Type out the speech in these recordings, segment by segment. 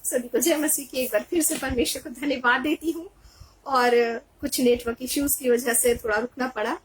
सभी को जय मसीह की। एक बार फिर से परमेश्वर को धन्यवाद देती हूँ। और कुछ नेटवर्क इश्यूज की वजह से थोड़ा रुकना पड़ा,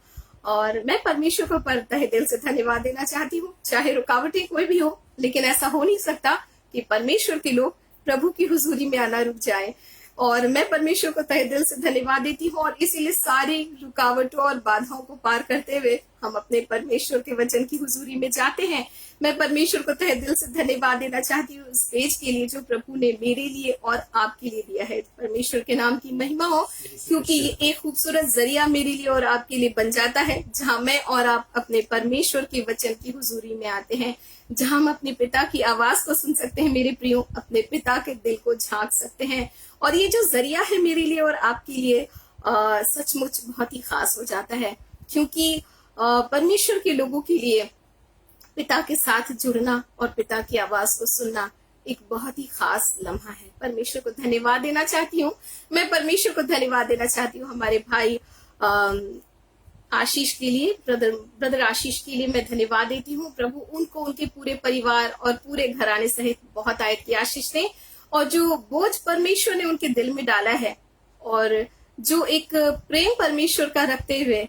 और मैं परमेश्वर को पर तहे दिल से धन्यवाद देना चाहती हूँ। चाहे रुकावटें कोई भी हो, लेकिन ऐसा हो नहीं सकता कि परमेश्वर के लोग प्रभु की हुजूरी में आना रुक जाए। और मैं परमेश्वर को तहे दिल से धन्यवाद देती हूँ, और इसीलिए सारी रुकावटों और बाधाओं को पार करते हुए हम अपने परमेश्वर के वचन की हुजूरी में जाते हैं। मैं परमेश्वर को तहे दिल से धन्यवाद देना चाहती हूँ इस पेज के लिए जो प्रभु ने मेरे लिए और आपके लिए दिया है। परमेश्वर के नाम की महिमा हो, क्योंकि ये एक खूबसूरत जरिया मेरे लिए और आपके लिए बन जाता है, जहाँ मैं और आप अपने परमेश्वर के वचन की हुजूरी में आते हैं, जहाँ हम अपने पिता की आवाज को सुन सकते हैं। मेरे प्रियो, अपने पिता के दिल को झांक सकते हैं। और ये जो जरिया है मेरे लिए और आपके लिए सचमुच बहुत ही खास हो जाता है, क्योंकि परमेश्वर के लोगों के लिए पिता के साथ जुड़ना और पिता की आवाज को सुनना एक बहुत ही खास लम्हा है। परमेश्वर को धन्यवाद देना चाहती हूँ। मैं परमेश्वर को धन्यवाद देना चाहती हूँ हमारे भाई आशीष के लिए, ब्रदर आशीष के लिए मैं धन्यवाद देती हूँ। प्रभु उनको, उनके पूरे परिवार और पूरे घराने सहित बहुत आयत की आशीष दें। और जो बोझ परमेश्वर ने उनके दिल में डाला है, और जो एक प्रेम परमेश्वर का रखते हुए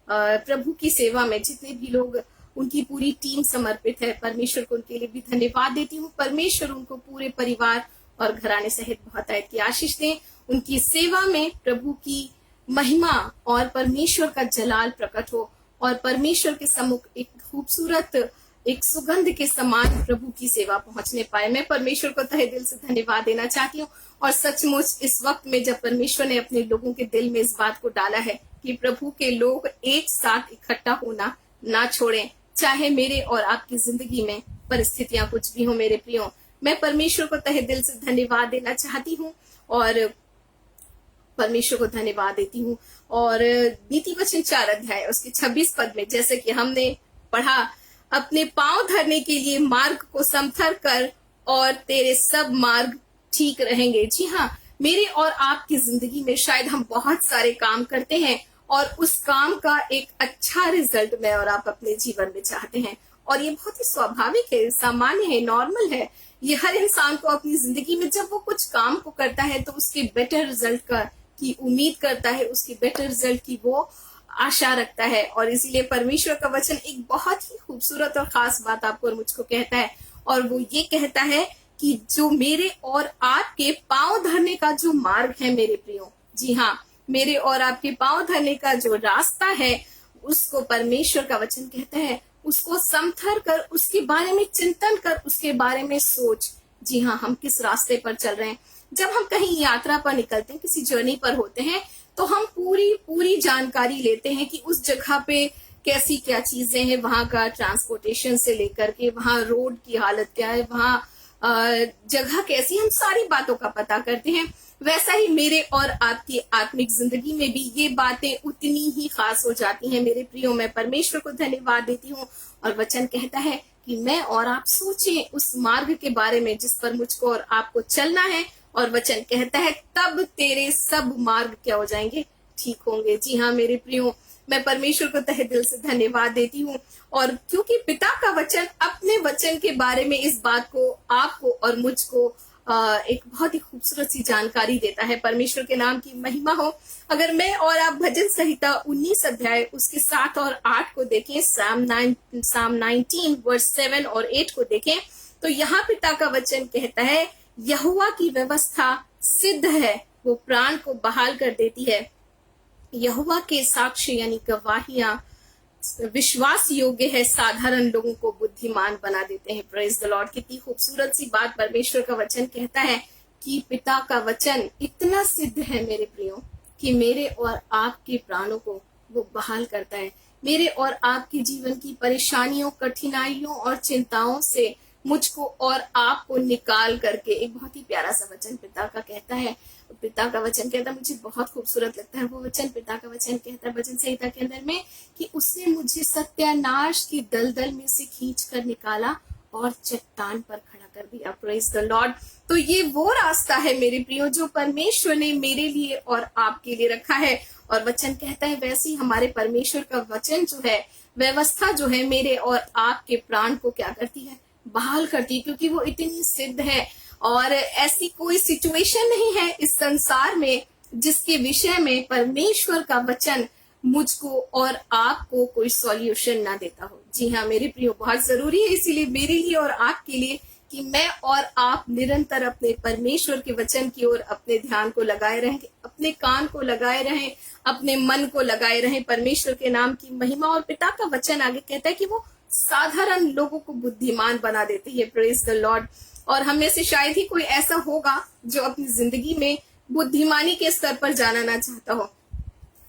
प्रभु की सेवा में जितने भी लोग, उनकी पूरी टीम समर्पित है, परमेश्वर को उनके लिए भी धन्यवाद देती हूँ। परमेश्वर उनको पूरे परिवार और घराने सहित बहुत आयत की आशीष दें। उनकी सेवा में प्रभु की महिमा और परमेश्वर का जलाल प्रकट हो, और परमेश्वर के सम्मुख एक खूबसूरत, एक सुगंध के समान प्रभु की सेवा पहुंचने पाए। मैं परमेश्वर को तहे दिल से धन्यवाद देना चाहती हूँ। और सचमुच इस वक्त में जब परमेश्वर ने अपने लोगों के दिल में इस बात को डाला है कि प्रभु के लोग एक साथ इकट्ठा होना ना छोड़ें, चाहे मेरे और आपकी जिंदगी में परिस्थितियां कुछ भी हो। मेरे प्रियो, मैं परमेश्वर को तहे दिल से धन्यवाद देना चाहती हूँ और परमेश्वर को धन्यवाद देती हूँ। और नीति वचन 4 अध्याय उसके 26 पद में जैसे कि हमने पढ़ा, अपने पांव धरने के लिए मार्ग को समथर कर और तेरे सब मार्ग ठीक रहेंगे। जी हाँ, मेरे और आपकी जिंदगी में शायद हम बहुत सारे काम करते हैं और उस काम का एक अच्छा रिजल्ट मैं और आप अपने जीवन में चाहते हैं, और ये बहुत ही स्वाभाविक है, सामान्य है, नॉर्मल है। ये हर इंसान को अपनी जिंदगी में जब वो कुछ काम को करता है तो उसके बेटर रिजल्ट की उम्मीद करता है, उसके बेटर रिजल्ट की वो आशा रखता है। और इसीलिए परमेश्वर का वचन एक बहुत ही खूबसूरत और खास बात आपको और मुझको कहता है, और वो ये कहता है कि जो मेरे और आपके पांव धरने का जो मार्ग है मेरे प्रियो, जी हाँ, मेरे और आपके पांव धरने का जो रास्ता है, उसको परमेश्वर का वचन कहता है उसको समथर कर, उसके बारे में चिंतन कर, उसके बारे में सोच। जी हाँ, हम किस रास्ते पर चल रहे हैं। जब हम कहीं यात्रा पर निकलते हैं, किसी जर्नी पर होते हैं, तो हम पूरी जानकारी लेते हैं कि उस जगह पे कैसी क्या चीजें हैं, वहां का ट्रांसपोर्टेशन से लेकर के वहां रोड की हालत क्या है, वहां जगह कैसी, हम सारी बातों का पता करते हैं। वैसा ही मेरे और आपकी आत्मिक जिंदगी में भी ये बातें उतनी ही खास हो जाती हैं। मेरे प्रियो, मैं परमेश्वर को धन्यवाद देती हूँ, और वचन कहता है कि मैं और आप सोचें उस मार्ग के बारे में जिस पर मुझको और आपको चलना है, और वचन कहता है तब तेरे सब मार्ग क्या हो जाएंगे, ठीक होंगे। जी हाँ मेरे प्रियो, मैं परमेश्वर को तहे दिल से धन्यवाद देती हूँ, और क्योंकि पिता का वचन अपने वचन के बारे में इस बात को आपको और मुझको एक बहुत ही खूबसूरत सी जानकारी देता है। परमेश्वर के नाम की महिमा हो। अगर मैं और आप भजन संहिता 19 अध्याय उसके 7 और 8 को देखें, साम 19 वर्स 7 और 8 को देखें, तो यहाँ पिता का वचन कहता है, यहोवा की व्यवस्था सिद्ध है, वो प्राण को बहाल कर देती है। यहोवा के साक्ष्य यानी गवाहियां विश्वास योग्य है, साधारण लोगों को बुद्धिमान बना देते हैं। Praise the Lord. कितनी खूबसूरत सी बात परमेश्वर का वचन कहता है कि पिता का वचन इतना सिद्ध है मेरे प्रियो, कि मेरे और आपके प्राणों को वो बहाल करता है। मेरे और आपके जीवन की परेशानियों, कठिनाइयों और चिंताओं से मुझको और आपको निकाल करके, एक बहुत ही प्यारा सा वचन पिता का कहता है। पिता का वचन कहता है, मुझे बहुत खूबसूरत लगता है वो वचन। पिता का वचन कहता है वचन संहिता के अंदर में कि उसने मुझे सत्यानाश की दलदल में से खींच कर निकाला और चट्टान पर खड़ा कर दिया। Praise the Lord. तो ये वो रास्ता है मेरे प्रियो जो परमेश्वर ने मेरे लिए और आपके लिए रखा है। और वचन कहता है वैसे ही हमारे परमेश्वर का वचन जो है, व्यवस्था जो है, मेरे और आपके प्राण को क्या करती है, बहाल करती है, क्योंकि वो इतनी सिद्ध है। और ऐसी कोई सिचुएशन नहीं है इस संसार में जिसके विषय में परमेश्वर का वचन मुझको और आपको कोई सॉल्यूशन ना देता हो। जी हाँ मेरे प्रियो, बहुत जरूरी है इसीलिए मेरे लिए और आपके लिए कि मैं और आप निरंतर अपने परमेश्वर के वचन की ओर अपने ध्यान को लगाए रहें, अपने कान को लगाए रहें, अपने मन को लगाए रहें। परमेश्वर के नाम की महिमा। और पिता का वचन आगे कहता है कि वो साधारण लोगों को बुद्धिमान बना देती है। Praise the Lord. और हम में से शायद ही कोई ऐसा होगा जो अपनी जिंदगी में बुद्धिमानी के स्तर पर जाना ना चाहता हो।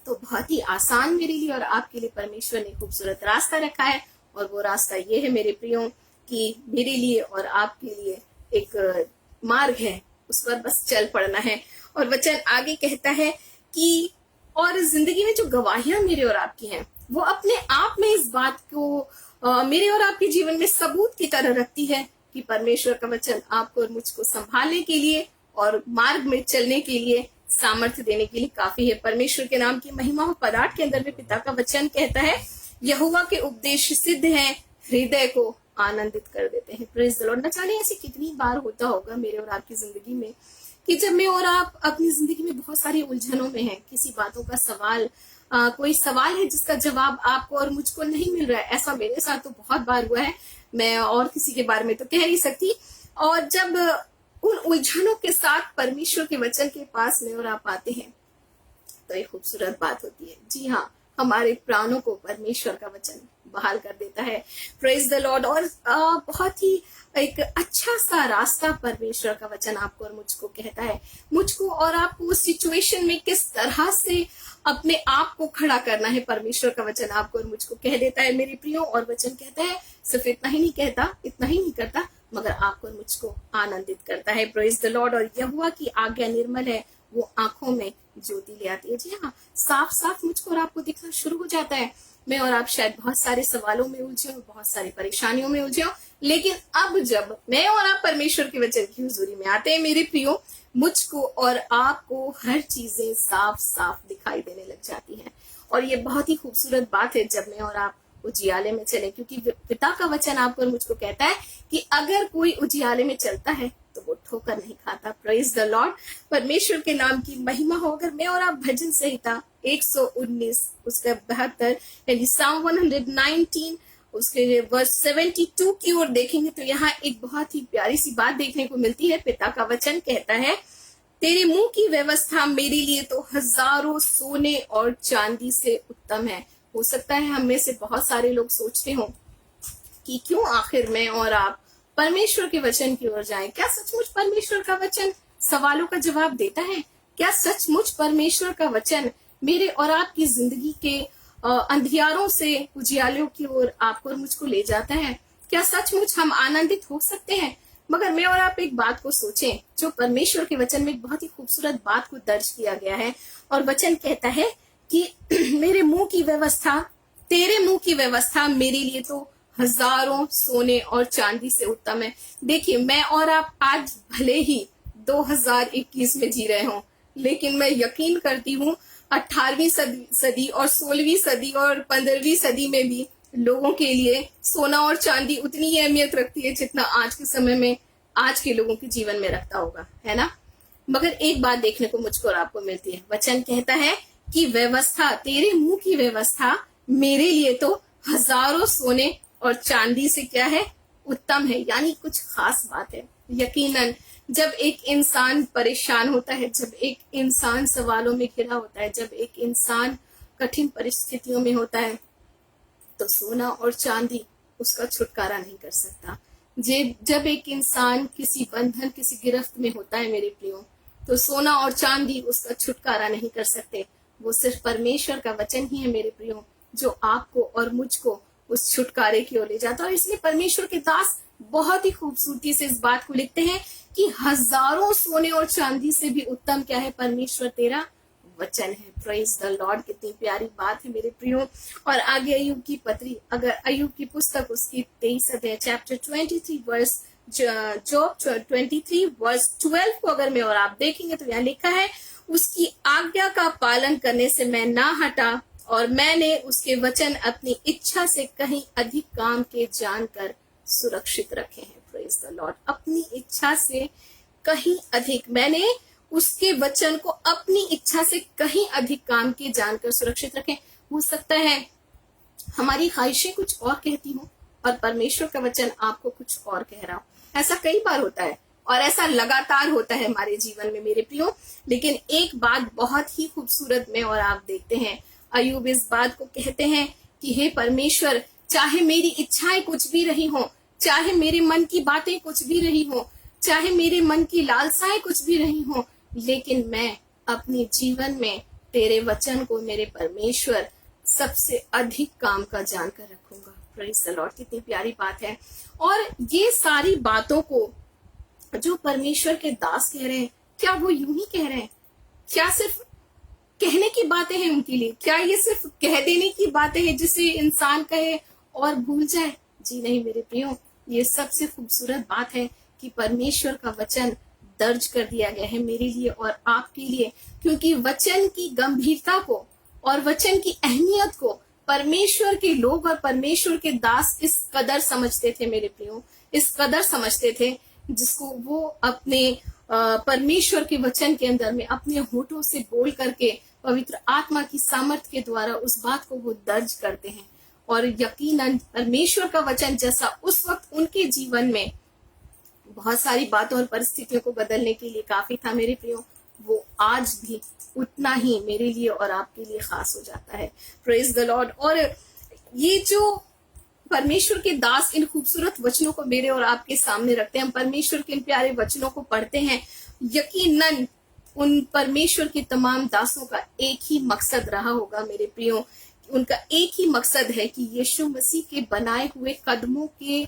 तो बहुत ही आसान मेरे लिए और आपके लिए परमेश्वर ने खूबसूरत रास्ता रखा है, और वो रास्ता ये है मेरे प्रियो कि मेरे लिए और आपके लिए एक मार्ग है, उस पर बस चल पड़ना है। और वचन आगे कहता है कि और जिंदगी में जो गवाहियां मेरे और आपकी हैं वो अपने आप में इस बात को मेरे और आपके जीवन में सबूत की तरह रखती है कि परमेश्वर का वचन आपको और मुझको संभालने के लिए और मार्ग में चलने के लिए सामर्थ्य देने के लिए काफी है। परमेश्वर के नाम की महिमा हो। पद 8 के अंदर में पिता का वचन कहता है, यहोवा के उपदेश सिद्ध हैं, हृदय को आनंदित कर देते हैं। Praise the Lord. न जाने ऐसी कितनी बार होता होगा मेरे और आपकी जिंदगी में कि जब मैं और आप अपनी जिंदगी में बहुत सारी उलझनों में हैं, किसी बातों का सवाल कोई सवाल है जिसका जवाब आपको और मुझको नहीं मिल रहा है। ऐसा मेरे साथ तो बहुत बार हुआ है, मैं और किसी के बारे में तो कह नहीं सकती। और जब उन उलझनों के साथ परमेश्वर के वचन के पास में और आप आते हैं तो एक खूबसूरत बात होती है। जी हाँ, हमारे प्राणों को परमेश्वर का वचन बहाल कर देता है। Praise the Lord. और बहुत ही एक अच्छा सा रास्ता परमेश्वर का वचन आपको और मुझको कहता है। मुझको और आपको उस सिचुएशन में किस तरह से अपने आप को खड़ा करना है, परमेश्वर का वचन आपको और मुझको कह देता है मेरे प्रियो। और वचन कहता है सिर्फ इतना ही नहीं कहता, इतना ही नहीं करता, मगर आपको और मुझको आनंदित करता है। Praise the Lord. और यहोवा की आज्ञा निर्मल है, वो आंखों में ज्योति ले आती है। जी हाँ, साफ साफ मुझको और आपको दिखना शुरू हो जाता है। मैं और आप शायद बहुत सारे सवालों में उलझे हो, बहुत सारी परेशानियों में उलझे हो, लेकिन अब जब मैं और आप परमेश्वर के वचन की हुजूरी में आते हैं मेरे प्रियो, मुझको और आपको हर चीजें साफ साफ दिखाई देने लग जाती हैं। और ये बहुत ही खूबसूरत बात है जब मैं और आप उजियाले में चले, क्योंकि पिता का वचन आपको और मुझको कहता है कि अगर कोई उजियाले में चलता है तो वो ठोकर नहीं खाता। Praise the Lord. परमेश्वर के नाम की महिमा हो। अगर मैं और आप भजन संहिता 119 उसका 72 यानी Psalm 119 उसके वर्स 72 की ओर देखेंगे तो यहाँ एक बहुत ही प्यारी सी बात देखने को मिलती है। पिता का वचन कहता है, तेरे मुंह की व्यवस्था मेरे लिए तो हजारों सोने और चांदी से उत्तम है। हो सकता है हम में से बहुत सारे लोग सोचते हो कि क्यों आखिर मैं और आप परमेश्वर के वचन की ओर जाएं। क्या सचमुच परमेश्वर का वचन सवालों का जवाब देता है? क्या सचमुच परमेश्वर का वचन मेरे और आपकी जिंदगी के अंधियारों से उजियालों की ओर आपको और मुझको ले जाता है? क्या सचमुच हम आनंदित हो सकते हैं? मगर मैं और आप एक बात को सोचें, जो परमेश्वर के वचन में एक बहुत ही खूबसूरत बात को दर्ज किया गया है। और वचन कहता है कि मेरे मुंह की व्यवस्था, तेरे मुंह की व्यवस्था मेरे लिए तो हजारों सोने और चांदी से उत्तम है। देखिए, मैं और आप आज भले ही 2021 में जी रहे हों, लेकिन मैं यकीन करती हूँ 18वीं सदी और 16वीं सदी और 15वीं सदी में भी लोगों के लिए सोना और चांदी उतनी ही अहमियत रखती है जितना आज के समय में आज के लोगों के जीवन में रखता होगा, है ना। मगर एक बात देखने को मुझको और आपको मिलती है। वचन कहता है कि व्यवस्था, तेरे मुंह की व्यवस्था मेरे लिए तो हजारों सोने और चांदी से क्या है, उत्तम है। यानी कुछ खास बात है। यकीनन जब एक इंसान परेशान होता है, जब एक इंसान सवालों में घिरा होता है, जब एक इंसान कठिन परिस्थितियों में होता है, तो सोना और चांदी उसका छुटकारा नहीं कर सकता। जब एक इंसान किसी बंधन, किसी गिरफ्त में होता है मेरे प्रियो, तो सोना और चांदी उसका छुटकारा नहीं कर सकते। वो सिर्फ परमेश्वर का वचन ही है मेरे प्रियो, जो आपको और मुझको उस छुटकारे की ओर ले जाता है। और इसलिए परमेश्वर के दास बहुत ही खूबसूरती से इस बात को लिखते हैं कि हजारों सोने और चांदी से भी उत्तम क्या है, परमेश्वर तेरा वचन है। Praise the Lord. कितनी प्यारी बात है मेरे प्रियो। और आगे अय्यूब की पत्री, अगर अय्यूब की पुस्तक उसकी 23 अध्याय चैप्टर 23 वर्स जॉब 23 वर्स 12 को अगर मैं और आप देखेंगे तो यहाँ लिखा है, उसकी आज्ञा का पालन करने से मैं ना हटा और मैंने उसके वचन अपनी इच्छा से कहीं अधिक काम के जानकर सुरक्षित रखे हैं। Praise the Lord. अपनी इच्छा से कहीं अधिक, मैंने उसके वचन को अपनी इच्छा से कहीं अधिक काम किए जानकर सुरक्षित रखें। हो सकता है हमारी ख्वाहिशें कुछ और कहती हूँ और परमेश्वर का वचन आपको कुछ और कह रहा हो। ऐसा कई बार होता है और ऐसा लगातार होता है हमारे जीवन में मेरे प्रियो। लेकिन एक बात बहुत ही खूबसूरत में और आप देखते हैं, अय्यूब इस बात को कहते हैं कि हे परमेश्वर, चाहे मेरी इच्छाएं कुछ भी रही हो, चाहे मेरे मन की बातें कुछ भी रही हो, चाहे मेरे मन की लालसाएं कुछ भी रही हो, लेकिन मैं अपने जीवन में तेरे वचन को मेरे परमेश्वर सबसे अधिक काम का जानकर रखूंगा। प्रेज़ द लॉर्ड, कितनी प्यारी बात है। और ये सारी बातों को जो परमेश्वर के दास कह रहे हैं, क्या वो यूं ही कह रहे हैं? क्या सिर्फ कहने की बातें हैं उनके लिए? क्या ये सिर्फ कह देने की बातें हैं जिसे इंसान कहे और भूल जाए? जी नहीं मेरे प्रियो, ये सबसे खूबसूरत बात है कि परमेश्वर का वचन दर्ज कर दिया गया है मेरे लिए और आपके लिए, क्योंकि वचन की गंभीरता को और वचन की अहमियत को परमेश्वर के लोग और परमेश्वर के दास इस कदर समझते थे मेरे प्रियो, इस कदर समझते थे, जिसको वो अपने परमेश्वर के वचन के अंदर में अपने होठों से बोल करके पवित्र आत्मा की सामर्थ के द्वारा उस बात को वो दर्ज करते हैं। और यकीनन परमेश्वर का वचन जैसा उस वक्त उनके जीवन में बहुत सारी बातों और परिस्थितियों को बदलने के लिए काफी था मेरे प्रियो, वो आज भी उतना ही मेरे लिए और आपके लिए खास हो जाता है। Praise the Lord. और ये जो परमेश्वर के दास इन खूबसूरत वचनों को मेरे और आपके सामने रखते हैं, हम परमेश्वर के इन प्यारे वचनों को पढ़ते हैं, यकीनन उन परमेश्वर के तमाम दासों का एक ही मकसद रहा होगा मेरे प्रियो। उनका एक ही मकसद है कि यीशु मसीह के बनाए हुए कदमों के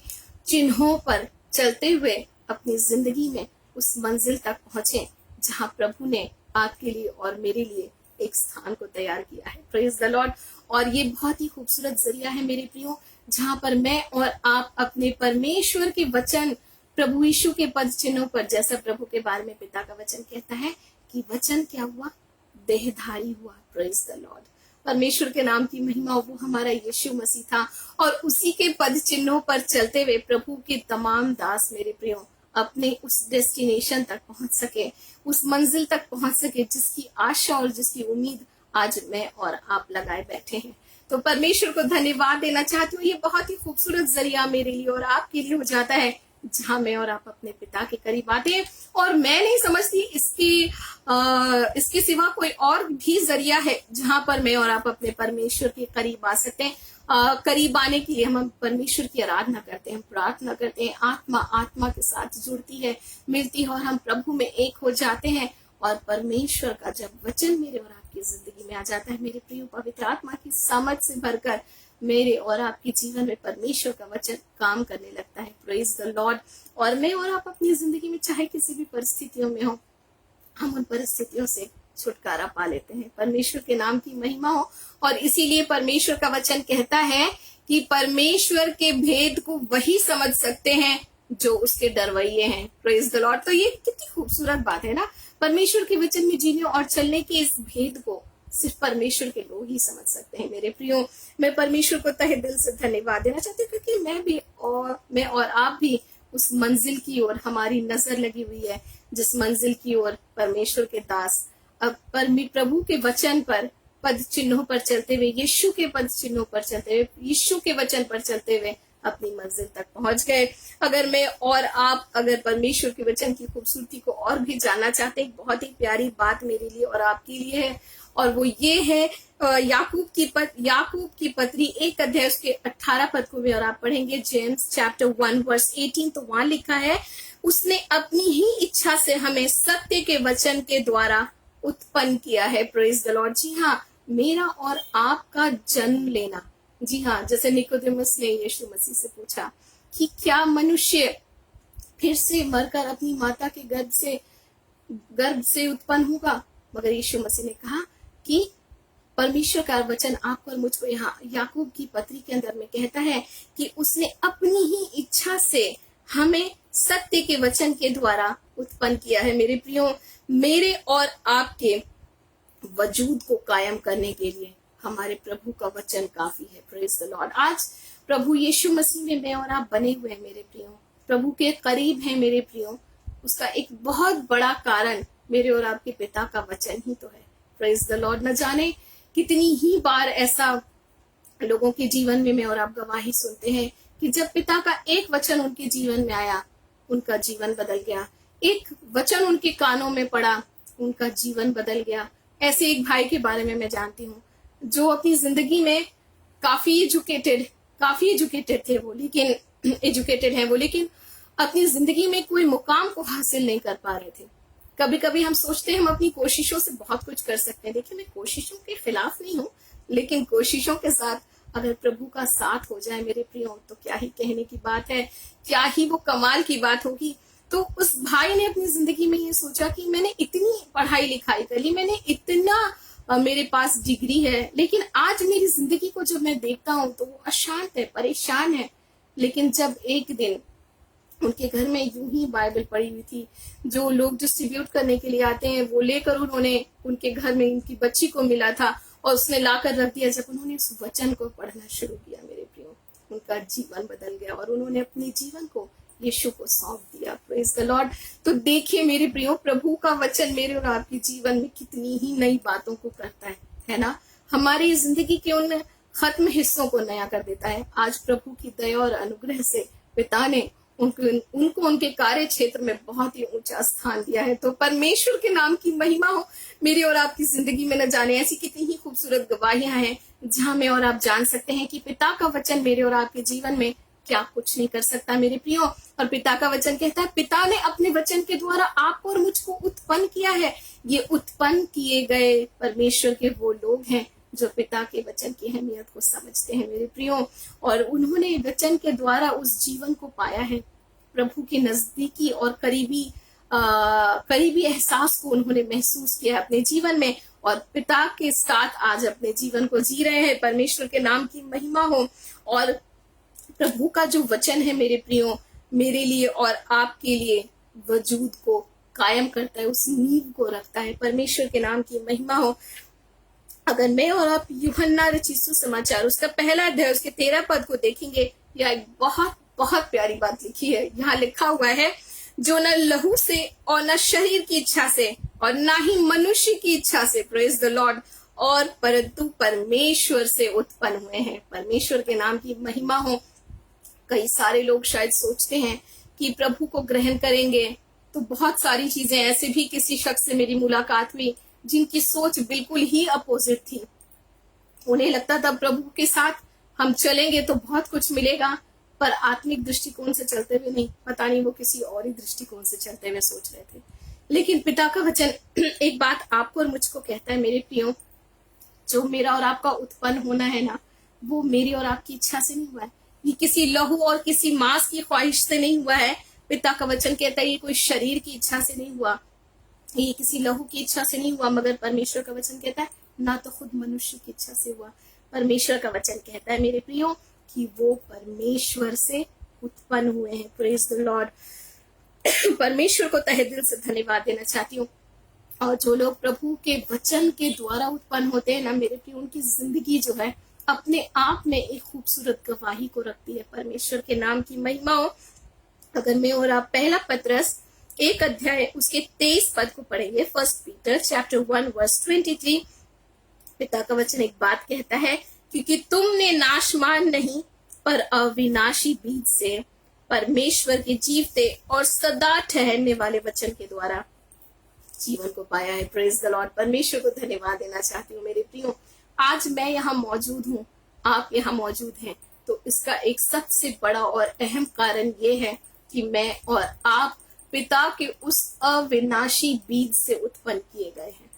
चिन्हों पर चलते हुए अपनी जिंदगी में उस मंजिल तक पहुंचे जहां प्रभु ने आपके लिए और मेरे लिए एक स्थान को तैयार किया है। Praise the Lord. और ये बहुत ही खूबसूरत जरिया है मेरे प्रियो, जहां पर मैं और आप अपने परमेश्वर के वचन प्रभु यीशु के पद चिन्हों पर, जैसा प्रभु के बारे में पिता का वचन कहता है कि वचन क्या हुआ? देहधारी हुआ। Praise the Lord. परमेश्वर के नाम की महिमा, वो हमारा यीशु मसीह था और उसी के पद चिन्हों पर चलते हुए प्रभु के तमाम दास मेरे प्रियो अपने उस डेस्टिनेशन तक पहुंच सके, उस मंजिल तक पहुंच सके जिसकी आशा और जिसकी उम्मीद आज मैं और आप लगाए बैठे हैं। तो परमेश्वर को धन्यवाद देना चाहती हूँ। ये बहुत ही खूबसूरत जरिया मेरे लिए और आपके लिए हो जाता है जहां मैं और आप अपने पिता के करीब आते हैं। और मैं नहीं समझती इसके सिवा कोई और भी जरिया है जहां पर मैं और आप अपने परमेश्वर के करीब आ सकते हैं। करीब आने के लिए हम परमेश्वर की आराधना करते हैं, प्रार्थना करते हैं, आत्मा आत्मा के साथ जुड़ती है, मिलती है और हम प्रभु में एक हो जाते हैं। और परमेश्वर का जब वचन मेरे और आपकी जिंदगी में आ जाता है मेरे प्रिय, पवित्र आत्मा की समझ से भरकर मेरे और आपके जीवन में परमेश्वर का वचन काम करने लगता है। Praise the Lord. और मैं और आप अपनी जिंदगी में चाहे किसी भी परिस्थितियों में हो, हम उन परिस्थितियों से छुटकारा पा लेते हैं। परमेश्वर के नाम की महिमा हो। और इसीलिए परमेश्वर का वचन कहता है कि परमेश्वर के भेद को वही समझ सकते हैं जो उसके डरवैये हैं। Praise the Lord. तो ये कितनी खूबसूरत बात है ना, परमेश्वर के वचन में जीने और चलने के इस भेद को सिर्फ परमेश्वर के लोग ही समझ सकते हैं मेरे प्रियो। मैं परमेश्वर को तहे दिल से धन्यवाद देना चाहती हूँ, क्योंकि मैं और आप भी उस मंजिल की ओर हमारी नजर लगी हुई है, जिस मंजिल की ओर परमेश्वर के दास अब प्रभु के वचन पर पद चिन्हों पर चलते हुए, यीशु के पद चिन्हों पर चलते हुए, यीशु के वचन पर चलते हुए अपनी मंजिल तक पहुंच गए। अगर मैं और आप अगर परमेश्वर के वचन की खूबसूरती को और भी जानना चाहते हैं, एक बहुत ही प्यारी बात मेरे लिए और आपके लिए है, और वो ये है याकूब की पत्री 1 अध्याय उसके 18 पद को भी और आप पढ़ेंगे। James chapter 1 verse 18। तो वहां लिखा है, उसने अपनी ही इच्छा से हमें सत्य के वचन के द्वारा उत्पन्न किया है। Praise the Lord. जी हाँ, मेरा और आपका जन्म लेना। जी हाँ, जैसे निकोदेमुस ने यीशु मसीह से पूछा कि क्या मनुष्य फिर से मरकर अपनी माता के गर्भ से उत्पन्न होगा? मगर यीशु मसीह ने कहा कि परमेश्वर का वचन आपको और मुझको यहाँ याकूब की पत्री के अंदर में कहता है कि उसने अपनी ही इच्छा से हमें सत्य के वचन के द्वारा उत्पन्न किया है। मेरे प्रियो, मेरे और आपके वजूद को कायम करने के लिए हमारे प्रभु का वचन काफी है। Praise the Lord. आज प्रभु यीशु मसीह में मैं और आप बने हुए हैं मेरे प्रियो, प्रभु के करीब हैं मेरे प्रियो। उसका एक बहुत बड़ा कारण मेरे और आपके पिता का वचन ही तो है। Praise the Lord. न जाने कितनी ही बार ऐसा लोगों के जीवन में मैं और आप गवाही सुनते हैं कि जब पिता का एक वचन उनके जीवन में आया, उनका जीवन बदल गया। एक वचन उनके कानों में पड़ा, उनका जीवन बदल गया। ऐसे एक भाई के बारे में मैं जानती हूँ जो अपनी जिंदगी में काफी एजुकेटेड थे वो, लेकिन एजुकेटेड है वो, लेकिन अपनी जिंदगी में कोई मुकाम को हासिल नहीं कर पा रहे थे। कभी कभी हम सोचते हैं हम अपनी कोशिशों से बहुत कुछ कर सकते हैं। देखिए, मैं कोशिशों के खिलाफ नहीं हूँ, लेकिन कोशिशों के साथ अगर प्रभु का साथ हो जाए मेरे प्रियो, तो क्या ही कहने की बात है, क्या ही वो कमाल की बात होगी। तो उस भाई ने अपनी जिंदगी में ये सोचा कि मैंने इतनी पढ़ाई लिखाई कर ली, मैंने इतना मेरे पास डिग्री है, लेकिन आज मेरी जिंदगी को जब मैं देखता हूँ तो वो अशांत है, परेशान है। लेकिन जब एक दिन उनके घर में यूं ही बाइबल पड़ी हुई थी, जो लोग डिस्ट्रीब्यूट करने के लिए आते हैं वो लेकर उन्होंने उनके घर में उनकी बच्ची को मिला था और उसने लाकर रख दिया। जब उन्होंने उस वचन को पढ़ना शुरू किया मेरे प्रियो, उनका जीवन बदल गया और उन्होंने अपने जीवन को यीशु को सौंप दिया। Praise the Lord. तो देखिए मेरे प्रियो, प्रभु का वचन मेरे और आपके जीवन में कितनी ही नई बातों को करता है ना। हमारी जिंदगी के उन खत्म हिस्सों को नया कर देता है। आज प्रभु की दया और अनुग्रह से पिता ने उनको उनके कार्य क्षेत्र में बहुत ही ऊंचा स्थान दिया है। तो परमेश्वर के नाम की महिमा हो मेरी और आपकी जिंदगी में। न जाने ऐसी कितनी ही खूबसूरत गवाहियां हैं जहां मैं और आप जान सकते हैं कि पिता का वचन मेरे और आपके जीवन में क्या कुछ नहीं कर सकता मेरे प्रियो। और पिता का वचन कहता है, पिता ने अपने वचन के द्वारा आपको और मुझको उत्पन्न किया है। ये उत्पन्न किए गए परमेश्वर के वो लोग हैं जो पिता के वचन की अहमियत को समझते हैं मेरे प्रियो, और उन्होंने वचन के द्वारा उस जीवन को पाया है। प्रभु के नजदीकी और करीबी एहसास को उन्होंने महसूस किया अपने जीवन में और पिता के साथ आज अपने जीवन को जी रहे हैं। परमेश्वर के नाम की महिमा हो। और प्रभु का जो वचन है मेरे प्रियो, मेरे लिए और आपके लिए वजूद को कायम करता है, उस नींव को रखता है। परमेश्वर के नाम की महिमा हो। अगर मैं और आप यूहन्ना रचित सुसमाचार उसका पहला अध्याय उसके 13 पद को देखेंगे, यह एक बहुत बहुत प्यारी बात लिखी है। यहाँ लिखा हुआ है, जो न लहू से और न शरीर की इच्छा से और न ही मनुष्य की इच्छा से, प्रेज द लॉर्ड, और परंतु परमेश्वर से उत्पन्न हुए हैं। परमेश्वर के नाम की महिमा हो। कई सारे लोग शायद सोचते हैं कि प्रभु को ग्रहण करेंगे तो बहुत सारी चीजें, ऐसे भी किसी शख्स से मेरी मुलाकात हुई जिनकी सोच बिल्कुल ही अपोजिट थी। उन्हें लगता था प्रभु के साथ हम चलेंगे तो बहुत कुछ मिलेगा, पर आत्मिक दृष्टिकोण से चलते हुए नहीं, पता नहीं वो किसी और ही दृष्टिकोण से चलते हुए सोच रहे थे। लेकिन पिता का वचन एक बात आपको और मुझको कहता है मेरे प्रियो, जो मेरा और आपका उत्पन्न होना है ना, वो मेरी और आपकी इच्छा से नहीं हुआ है। ये किसी लहू और किसी मांस की ख्वाहिश से नहीं हुआ है। पिता का वचन कहता है ये कोई शरीर की इच्छा से नहीं हुआ, ये किसी लहू की इच्छा से नहीं हुआ, मगर परमेश्वर का वचन कहता है ना तो खुद मनुष्य की इच्छा से हुआ। परमेश्वर का वचन कहता है मेरे प्रियो कि वो परमेश्वर से उत्पन्न हुए हैं। Praise the Lord. परमेश्वर को तहे दिल से धन्यवाद देना चाहती हूँ। और जो लोग प्रभु के वचन के द्वारा उत्पन्न होते हैं ना मेरे प्रियो, उनकी जिंदगी जो है अपने आप में एक खूबसूरत गवाही को रखती है। परमेश्वर के नाम की महिमा हो। अगर मैं और आप पहला पत्रस 1 अध्याय उसके 23 पद को पढ़ेंगे, 1 पीटर चैप्टर 1 वर्स 23, पिता का वचन एक बात कहता है, क्योंकि तुमने नाशमान नहीं पर अविनाशी बीज से परमेश्वर के जीवते और सदा ठहरने वाले वचन के द्वारा जीवन को पाया है। Praise the Lord. परमेश्वर को धन्यवाद देना चाहती हूँ मेरे प्रियो। आज मैं यहाँ मौजूद हूँ, आप यहाँ मौजूद हैं, तो इसका एक सबसे बड़ा और अहम कारण ये है कि मैं और आप पिता के उस अविनाशी बीज से उत्पन्न किए गए हैं।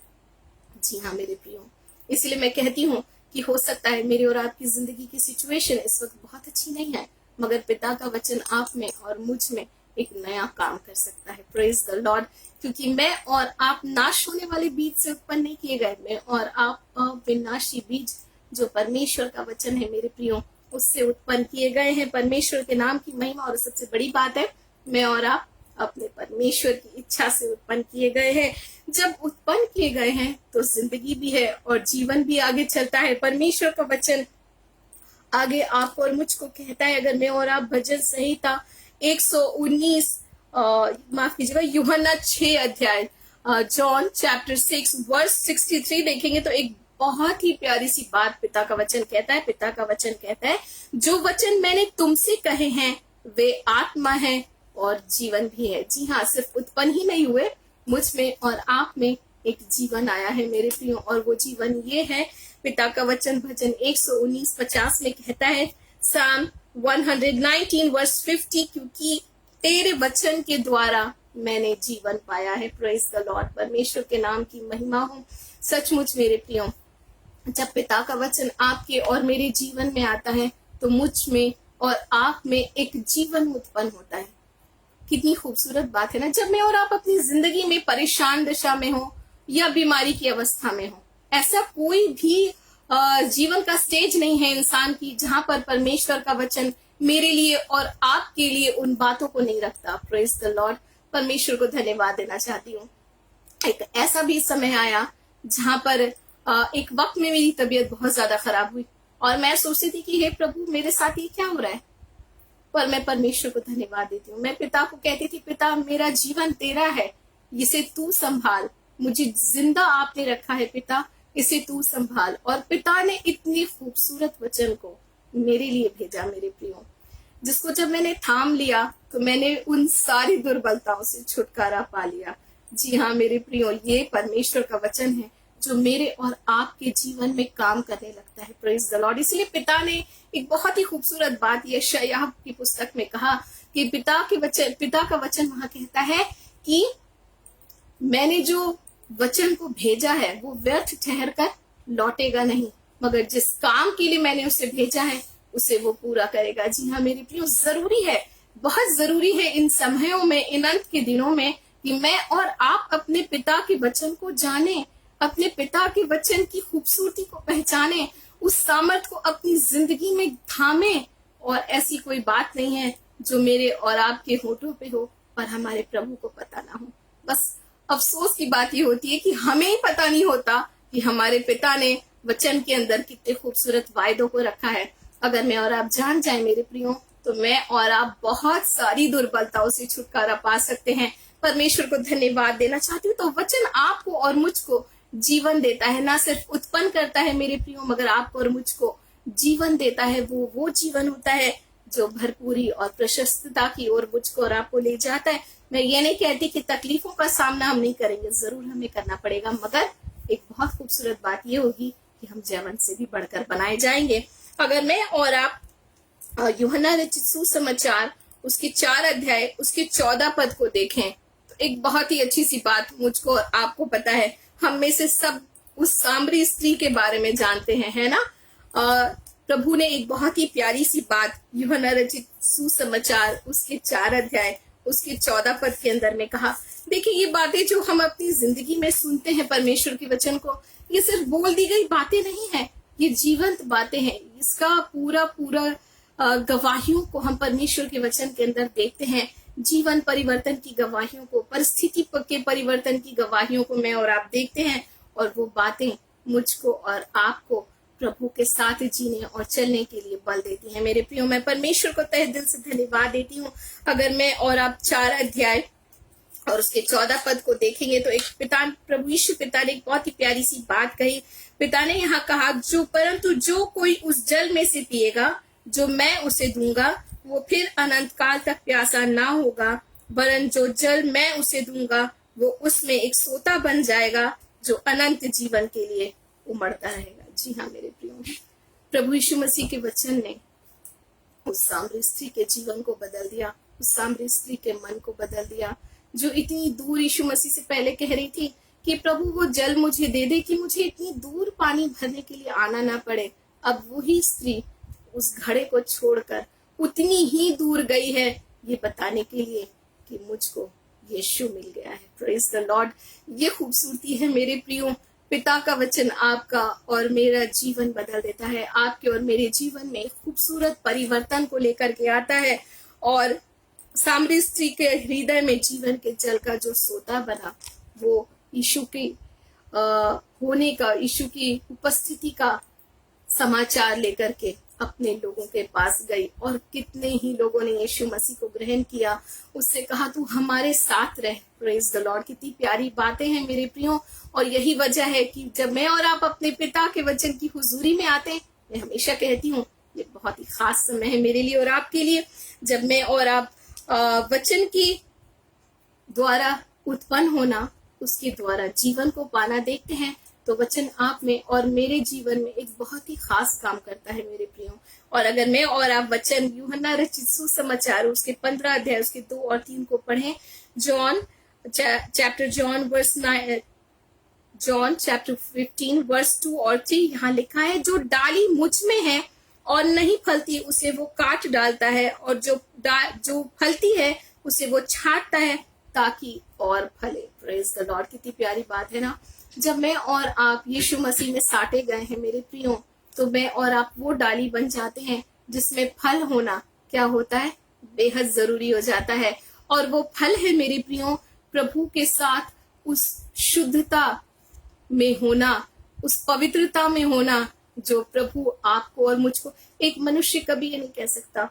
जी हाँ मेरे प्रियो, इसलिए मैं कहती हूँ कि हो सकता है मेरी और आपकी जिंदगी की सिचुएशन इस वक्त बहुत अच्छी नहीं है, मगर पिता का वचन आप में और मुझ में एक नया काम कर सकता है। Praise the Lord. क्योंकि मैं और आप नाश होने वाले बीज से उत्पन्न नहीं किए गए, मैं और आप अविनाशी बीज जो परमेश्वर का वचन है मेरे प्रियो, उससे उत्पन्न किए गए हैं। परमेश्वर के नाम की महिमा। और सबसे बड़ी बात है, मैं और आप अपने परमेश्वर की इच्छा से उत्पन्न किए गए हैं। जब उत्पन्न किए गए हैं तो जिंदगी भी है और जीवन भी आगे चलता है। परमेश्वर का वचन आगे आपको और मुझको कहता है, अगर मैं और आप भजन संहिता 119 माफ कीजिएगा, यूहन्ना 6 अध्याय, जॉन चैप्टर 6 वर्स 63 देखेंगे तो एक बहुत ही प्यारी सी बात पिता का वचन कहता है। पिता का वचन कहता है, जो वचन मैंने तुमसे कहे हैं वे आत्मा है और जीवन भी है। जी हाँ, सिर्फ उत्पन्न ही नहीं हुए, मुझ में और आप में एक जीवन आया है मेरे प्रियो, और वो जीवन ये है। पिता का वचन भजन 119:50 में कहता है, साम 119 वर्स 50, क्योंकि तेरे वचन के द्वारा मैंने जीवन पाया है। प्रेज द लॉर्ड, परमेश्वर के नाम की महिमा हो। सचमुच मेरे प्रियो, जब पिता का वचन आपके और मेरे जीवन में आता है तो मुझ में और आप में एक जीवन उत्पन्न होता है। कितनी खूबसूरत बात है ना। जब मैं और आप अपनी जिंदगी में परेशान दशा में हो या बीमारी की अवस्था में हो, ऐसा कोई भी जीवन का स्टेज नहीं है इंसान की जहां पर परमेश्वर का वचन मेरे लिए और आपके लिए उन बातों को नहीं रखता। प्रेज द लॉर्ड, परमेश्वर को धन्यवाद देना चाहती हूँ। एक ऐसा भी समय आया जहां पर एक वक्त में मेरी तबीयत बहुत ज्यादा खराब हुई और मैं सोचती थी कि हे प्रभु, मेरे साथ ये क्या हो रहा है। पर मैं परमेश्वर को धन्यवाद देती हूँ। मैं पिता को कहती थी, पिता मेरा जीवन तेरा है, इसे तू संभाल। मुझे जिंदा आपने रखा है पिता, इसे तू संभाल। और पिता ने इतनी खूबसूरत वचन को मेरे लिए भेजा मेरे प्रियो, जिसको जब मैंने थाम लिया तो मैंने उन सारी दुर्बलताओं से छुटकारा पा लिया। जी हाँ मेरे प्रियो, ये परमेश्वर का वचन है जो मेरे और आपके जीवन में काम करने लगता है। Praise the Lord. इसलिए पिता ने एक बहुत ही खूबसूरत बात यशायाह की पुस्तक में कहा कि पिता का वचन वहां कहता है कि मैंने जो वचन को भेजा है वो व्यर्थ ठहर कर लौटेगा नहीं, मगर जिस काम के लिए मैंने उसे भेजा है उसे वो पूरा करेगा। जी हाँ मेरे प्रियो, जरूरी है, बहुत जरूरी है इन समयों में, इन अंत के दिनों में, कि मैं और आप अपने पिता के वचन को जाने, अपने पिता के वचन की खूबसूरती को पहचाने, उस सामर्थ को अपनी जिंदगी में थामे। और ऐसी कोई बात नहीं है जो मेरे और आपके होठों पे हो पर हमारे प्रभु को पता ना हो। बस अफसोस की बात ये होती है कि हमें ही पता नहीं होता कि हमारे पिता ने वचन के अंदर कितने खूबसूरत वायदों को रखा है। अगर मैं और आप जान जाए मेरे प्रियो, तो मैं और आप बहुत सारी दुर्बलताओं से छुटकारा पा सकते हैं। परमेश्वर को धन्यवाद देना चाहती हूँ। तो वचन आपको और मुझको जीवन देता है, ना सिर्फ उत्पन्न करता है मेरे प्रियो, मगर आपको और मुझको जीवन देता है। वो जीवन होता है जो भरपूरी और प्रशस्तता की ओर मुझको और आपको ले जाता है। मैं ये नहीं कहती कि तकलीफों का सामना हम नहीं करेंगे, जरूर हमें करना पड़ेगा, मगर एक बहुत खूबसूरत बात ये होगी कि हम जैवन से भी बढ़कर बनाए जाएंगे। अगर मैं और आप यूहन्ना रचित सुसमाचार उसके 4 अध्याय उसके 14 पद को देखें तो एक बहुत ही अच्छी सी बात मुझको और आपको पता है। हम में से सब उस सामरी स्त्री के बारे में जानते हैं, है ना। प्रभु ने एक बहुत ही प्यारी सी बात यूहन्ना रचित सुसमाचार उसके 4 अध्याय उसके 14 पद के अंदर में कहा। देखिए, ये बातें जो हम अपनी जिंदगी में सुनते हैं परमेश्वर के वचन को, ये सिर्फ बोल दी गई बातें नहीं है, ये जीवंत बातें हैं। इसका पूरा गवाहियों को हम परमेश्वर के वचन के अंदर देखते हैं। जीवन परिवर्तन की गवाहियों को, परिस्थिति के परिवर्तन की गवाहियों को मैं और आप देखते हैं, और वो बातें मुझको और आपको प्रभु के साथ जीने और चलने के लिए बल देती हैं। मेरे प्रियो, मैं परमेश्वर को तहे दिल से धन्यवाद देती हूँ। अगर मैं और आप 4 अध्याय और उसके 14 पद को देखेंगे तो एक प्रभु यीशु पिता ने एक बहुत ही प्यारी सी बात कही। पिता ने यहाँ कहा, परंतु जो कोई उस जल में से पिएगा जो मैं उसे दूंगा, वो फिर अनंत काल तक प्यासा ना होगा, वरन जो जल मैं उसे दूंगा वो उसमें एक सोता बन जाएगा जो अनंत जीवन के लिए उमड़ता रहेगा। जी हाँ मेरे प्रियो, प्रभु यीशु मसीह के वचन ने उस सामरी स्त्री के जीवन को बदल दिया, उस सामरी स्त्री के मन को बदल दिया, जो इतनी दूर यीशु मसीह से पहले कह रही थी कि प्रभु वो जल मुझे दे दे कि मुझे इतनी दूर पानी भरने के लिए आना ना पड़े। अब वही स्त्री उस घड़े को छोड़कर उतनी ही दूर गई है ये बताने के लिए कि मुझको यीशु मिल गया है। Praise the Lord. ये खूबसूरती है मेरे प्रियो। पिता का वचन आपका और मेरा जीवन बदल देता है, आपके और मेरे जीवन में खूबसूरत परिवर्तन को लेकर के आता है। और सामरी स्त्री के हृदय में जीवन के जल का जो सोता बना, वो यीशु की होने का, यीशु की उपस्थिति का समाचार लेकर के अपने लोगों के पास गई और कितने ही लोगों ने यीशु मसीह को ग्रहण किया। उससे कहा तू हमारे साथ रह। Praise the Lord. कितनी प्यारी बातें हैं मेरे प्रियो। और यही वजह है कि जब मैं और आप अपने पिता के वचन की हुजूरी में आते हैं, मैं हमेशा कहती हूँ ये बहुत ही खास समय है मेरे लिए और आपके लिए। जब मैं और आप वचन की द्वारा उत्पन्न होना, उसके द्वारा जीवन को पाना देखते हैं, तो वचन आप में और मेरे जीवन में एक बहुत ही खास काम करता है मेरे प्रियो। और अगर मैं और आप वचन यूहन्ना रचित सुसमाचार उसके 15 अध्याय उसके 2 और 3 को पढ़ें, जॉन चैप्टर 15 वर्स 2 और 3, यहाँ लिखा है जो डाली मुझ में है और नहीं फलती उसे वो काट डालता है, और जो फलती है उसे वो छांटता है ताकि और फले। Praise the Lord. कितनी प्यारी बात है ना। जब मैं और आप यीशु मसीह में साटे गए हैं मेरे प्रियो, तो मैं और आप वो डाली बन जाते हैं जिसमें फल होना क्या होता है, बेहद जरूरी हो जाता है। और वो फल है मेरे प्रियो प्रभु के साथ उस शुद्धता में होना, उस पवित्रता में होना जो प्रभु आपको और मुझको। एक मनुष्य कभी ये नहीं कह सकता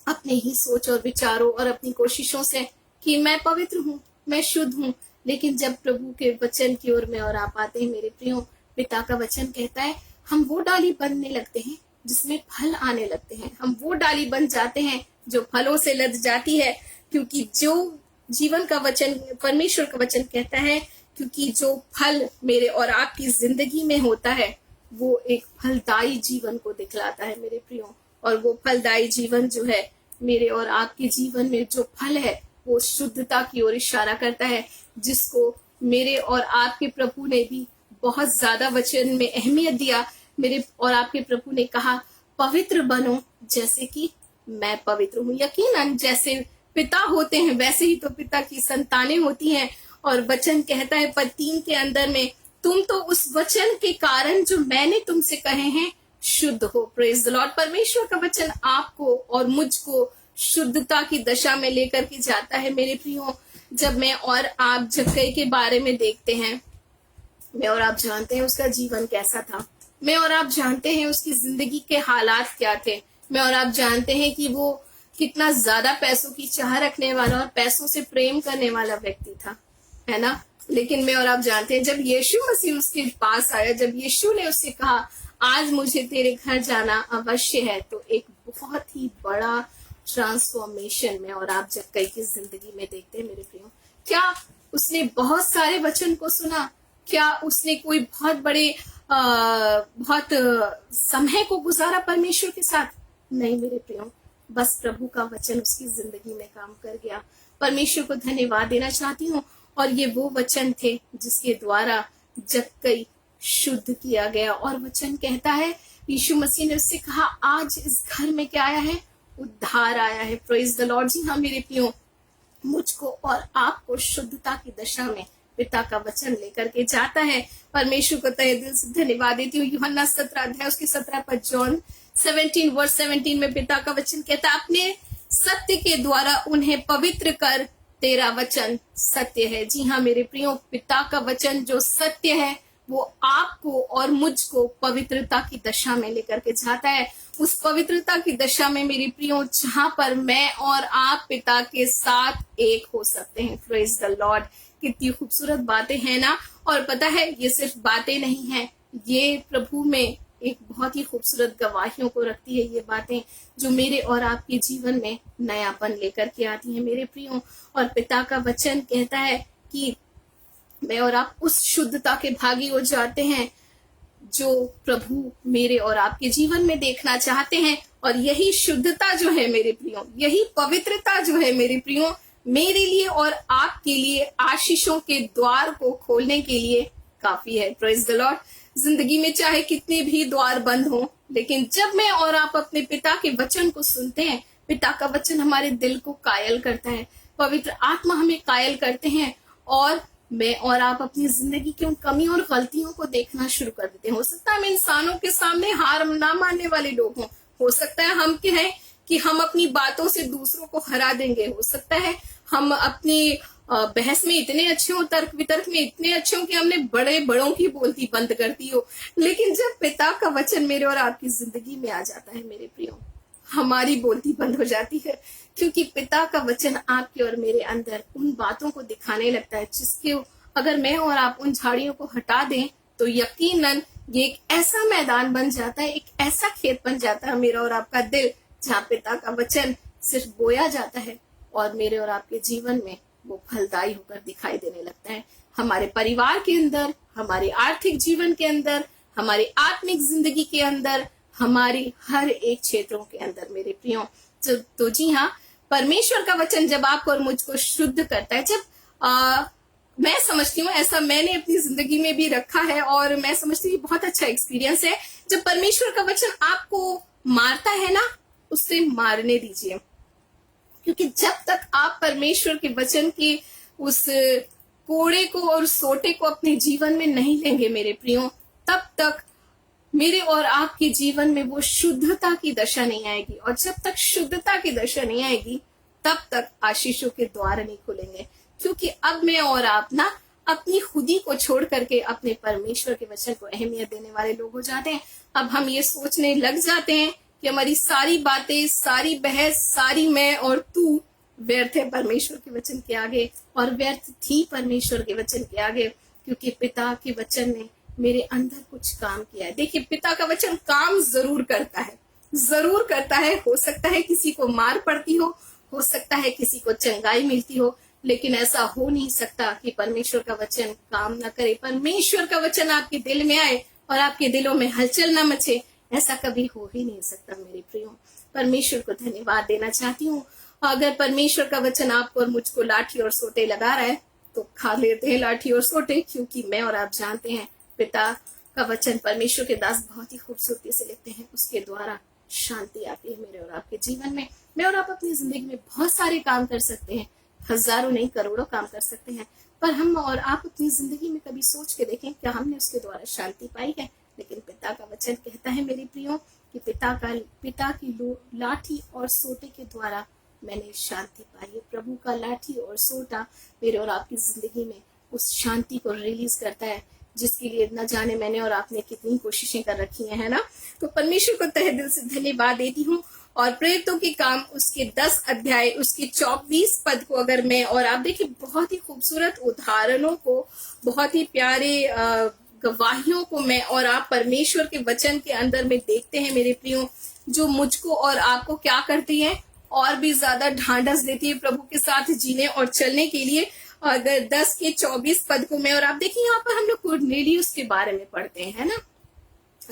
अपने ही सोच और विचारों और अपनी कोशिशों से कि मैं पवित्र हूँ, मैं शुद्ध हूँ। लेकिन जब प्रभु के वचन की ओर में और आप आते हैं मेरे प्रियो, पिता का वचन कहता है हम वो डाली बनने लगते हैं जिसमें फल आने लगते हैं। हम वो डाली बन जाते हैं जो फलों से लद जाती है, क्योंकि जो जीवन का वचन परमेश्वर का वचन कहता है, क्योंकि जो फल मेरे और आपकी जिंदगी में होता है वो एक फलदायी जीवन को दिखलाता है मेरे प्रियो। और वो फलदायी जीवन जो है मेरे और आपके जीवन में जो फल है वो शुद्धता की ओर इशारा करता है, जिसको मेरे और आपके प्रभु ने भी बहुत ज्यादा वचन में अहमियत दिया। मेरे और आपके प्रभु ने कहा पवित्र बनो जैसे कि मैं पवित्र हूँ। यकीनन जैसे पिता होते हैं वैसे ही तो पिता की संतानें होती हैं। और वचन कहता है पद 3 के अंदर में, तुम तो उस वचन के कारण जो मैंने तुमसे कहे हैं शुद्ध हो। Praise the Lord. परमेश्वर का वचन आपको और मुझको शुद्धता की दशा में लेकर के जाता है मेरे प्रियो। जब मैं और आप जक्कई के बारे में देखते हैं, मैं और आप जानते हैं उसका जीवन कैसा था। मैं और आप जानते हैं उसकी जिंदगी के हालात क्या थे। मैं और आप जानते हैं कि वो कितना ज्यादा पैसों की चाह रखने वाला और पैसों से प्रेम करने वाला व्यक्ति था, है ना। लेकिन मैं और आप जानते हैं जब यीशु मसीह उसके पास आया, जब यीशु ने उससे कहा आज मुझे तेरे घर जाना अवश्य है, तो एक बहुत ही बड़ा ट्रांसफॉर्मेशन में और आप जक्कई की जिंदगी में देखते हैं मेरे प्रियो। क्या उसने बहुत सारे वचन को सुना? क्या उसने कोई बहुत बड़े बहुत समय को गुजारा परमेश्वर के साथ? नहीं मेरे प्रियो, बस प्रभु का वचन उसकी जिंदगी में काम कर गया। परमेश्वर को धन्यवाद देना चाहती हूँ। और ये वो वचन थे जिसके द्वारा जक्कई शुद्ध किया गया। और वचन कहता है यीशु मसीह ने उससे कहा आज इस घर में क्या आया है, उद्धार आया है। Praise the Lord. जी हाँ मेरे प्रियो, मुझको और आपको शुद्धता की दशा में पिता का वचन लेकर के जाता है। परमेश्वर को तहे दिल से धन्यवाद देती हूँ। यूहन्ना 17 अध्याय उसके 17 पद, जॉन 17 वर्स 17 में पिता का वचन कहता है अपने सत्य के द्वारा उन्हें पवित्र कर, तेरा वचन सत्य है। जी हाँ मेरे प्रियो, पिता का वचन जो सत्य है वो आपको और मुझको पवित्रता की दशा में लेकर के जाता है। उस पवित्रता की दशा में मेरी प्रियो जहां पर मैं और आप पिता के साथ एक हो सकते हैं। Praise the Lord. कितनी खूबसूरत बातें हैं ना। और पता है ये सिर्फ बातें नहीं है, ये प्रभु में एक बहुत ही खूबसूरत गवाहियों को रखती है। ये बातें जो मेरे और आपके जीवन में नयापन लेकर के आती है मेरे प्रियो। और पिता का वचन कहता है कि मैं और आप उस शुद्धता के भागी हो जाते हैं जो प्रभु मेरे और आपके जीवन में देखना चाहते हैं। और यही शुद्धता जो है मेरे प्रियो, यही पवित्रता जो है मेरे प्रियो, मेरे लिए और आपके लिए आशीषों के द्वार को खोलने के लिए काफी है। Praise the Lord. जिंदगी में चाहे कितने भी द्वार बंद हो, लेकिन जब मैं और आप अपने पिता के वचन को सुनते हैं, पिता का वचन हमारे दिल को कायल करता है, पवित्र आत्मा हमें कायल करते हैं। और मैं और आप अपनी जिंदगी की उन कमी और गलतियों को देखना शुरू कर देते हैं। हो सकता है हम इंसानों के सामने हार ना मानने वाले लोग हों, हो सकता है हम क्या है कि हम अपनी बातों से दूसरों को हरा देंगे, हो सकता है हम अपनी बहस में इतने अच्छे हो, तर्क वितर्क में इतने अच्छे हो कि हमने बड़े बड़ों की बोलती बंद कर दी हो, लेकिन जब पिता का वचन मेरे और आपकी जिंदगी में आ जाता है मेरे प्रियो, हमारी बोलती बंद हो जाती है। क्योंकि पिता का वचन आपके और मेरे अंदर उन बातों को दिखाने लगता है जिसके अगर मैं और आप उन झाड़ियों को हटा दें तो यकीनन ये एक ऐसा मैदान बन जाता है, एक ऐसा खेत बन जाता है मेरा और आपका दिल, जहाँ पिता का वचन सिर्फ बोया जाता है और मेरे और आपके जीवन में वो फलदायी होकर दिखाई देने लगता है। हमारे परिवार के अंदर, हमारे आर्थिक जीवन के अंदर, हमारी आत्मिक जिंदगी के अंदर, हमारी हर एक क्षेत्रों के अंदर मेरे प्रियो। तो जी हाँ, परमेश्वर का वचन जब आपको और मुझको शुद्ध करता है, जब मैं समझती हूँ, ऐसा मैंने अपनी जिंदगी में भी रखा है और मैं समझती हूँ बहुत अच्छा एक्सपीरियंस है, जब परमेश्वर का वचन आपको मारता है ना, उससे मारने दीजिए। क्योंकि जब तक आप परमेश्वर के वचन के उस कोड़े को और सोटे को अपने जीवन में नहीं लेंगे मेरे प्रियो, तब तक मेरे और आपके जीवन में वो शुद्धता की दशा नहीं आएगी। और जब तक शुद्धता की दशा नहीं आएगी तब तक आशीषों के द्वार नहीं खुलेंगे। क्योंकि अब मैं और आप ना अपनी खुदी को छोड़ करके अपने परमेश्वर के वचन को अहमियत देने वाले लोग हो जाते हैं। अब हम ये सोचने लग जाते हैं कि हमारी सारी बातें, सारी बहस, सारी मैं और तू व्यर्थ है परमेश्वर के वचन के आगे, और व्यर्थ थी परमेश्वर के वचन के आगे, क्योंकि पिता के वचन ने मेरे अंदर कुछ काम किया है। देखिए, पिता का वचन काम जरूर करता है, जरूर करता है। हो सकता है किसी को मार पड़ती हो सकता है किसी को चंगाई मिलती हो, लेकिन ऐसा हो नहीं सकता कि परमेश्वर का वचन काम ना करे, परमेश्वर का वचन आपके दिल में आए और आपके दिलों में हलचल ना मचे। ऐसा कभी हो ही नहीं सकता मेरे प्रियो। परमेश्वर को धन्यवाद देना चाहती हूँ। अगर परमेश्वर का वचन आपको और मुझको लाठी और सोटे लगा रहा है तो खा लेते हैं लाठी और सोटे, क्योंकि मैं और आप जानते हैं पिता का वचन परमेश्वर के दास बहुत ही खूबसूरती से लिखते हैं, उसके द्वारा शांति आती है मेरे और आपके जीवन में। मैं और आप अपनी जिंदगी में बहुत सारे काम कर सकते हैं, हजारों नहीं करोड़ों काम कर सकते हैं, पर हम और आप अपनी जिंदगी में कभी सोच के देखें क्या हमने उसके द्वारा शांति पाई है। लेकिन पिता का वचन कहता है मेरे प्रियो कि पिता की लाठी और सोटे के द्वारा मैंने शांति पाई है। प्रभु का लाठी और सोटा मेरे और आपकी जिंदगी में उस शांति को रिलीज करता है, जिसके लिए न जाने मैंने और आपने कितनी कोशिशें कर रखी है ना। तो परमेश्वर को तहे दिल से धन्यवाद देती हूँ। और प्रेरितों के काम उसके 10 अध्याय उसके 24 पद को अगर मैं और आप देखिए, बहुत ही खूबसूरत उदाहरणों को, बहुत ही प्यारे गवाहियों को मैं और आप परमेश्वर के वचन के अंदर में देखते हैं मेरे प्रियो, जो मुझको और आपको क्या करती है, और भी ज्यादा ढांढस देती है प्रभु के साथ जीने और चलने के लिए। अगर 10 के 24 पद को मैं और आप देखिए, यहाँ पर हम लोग कुरनेलियुस के बारे में पढ़ते हैं, है ना।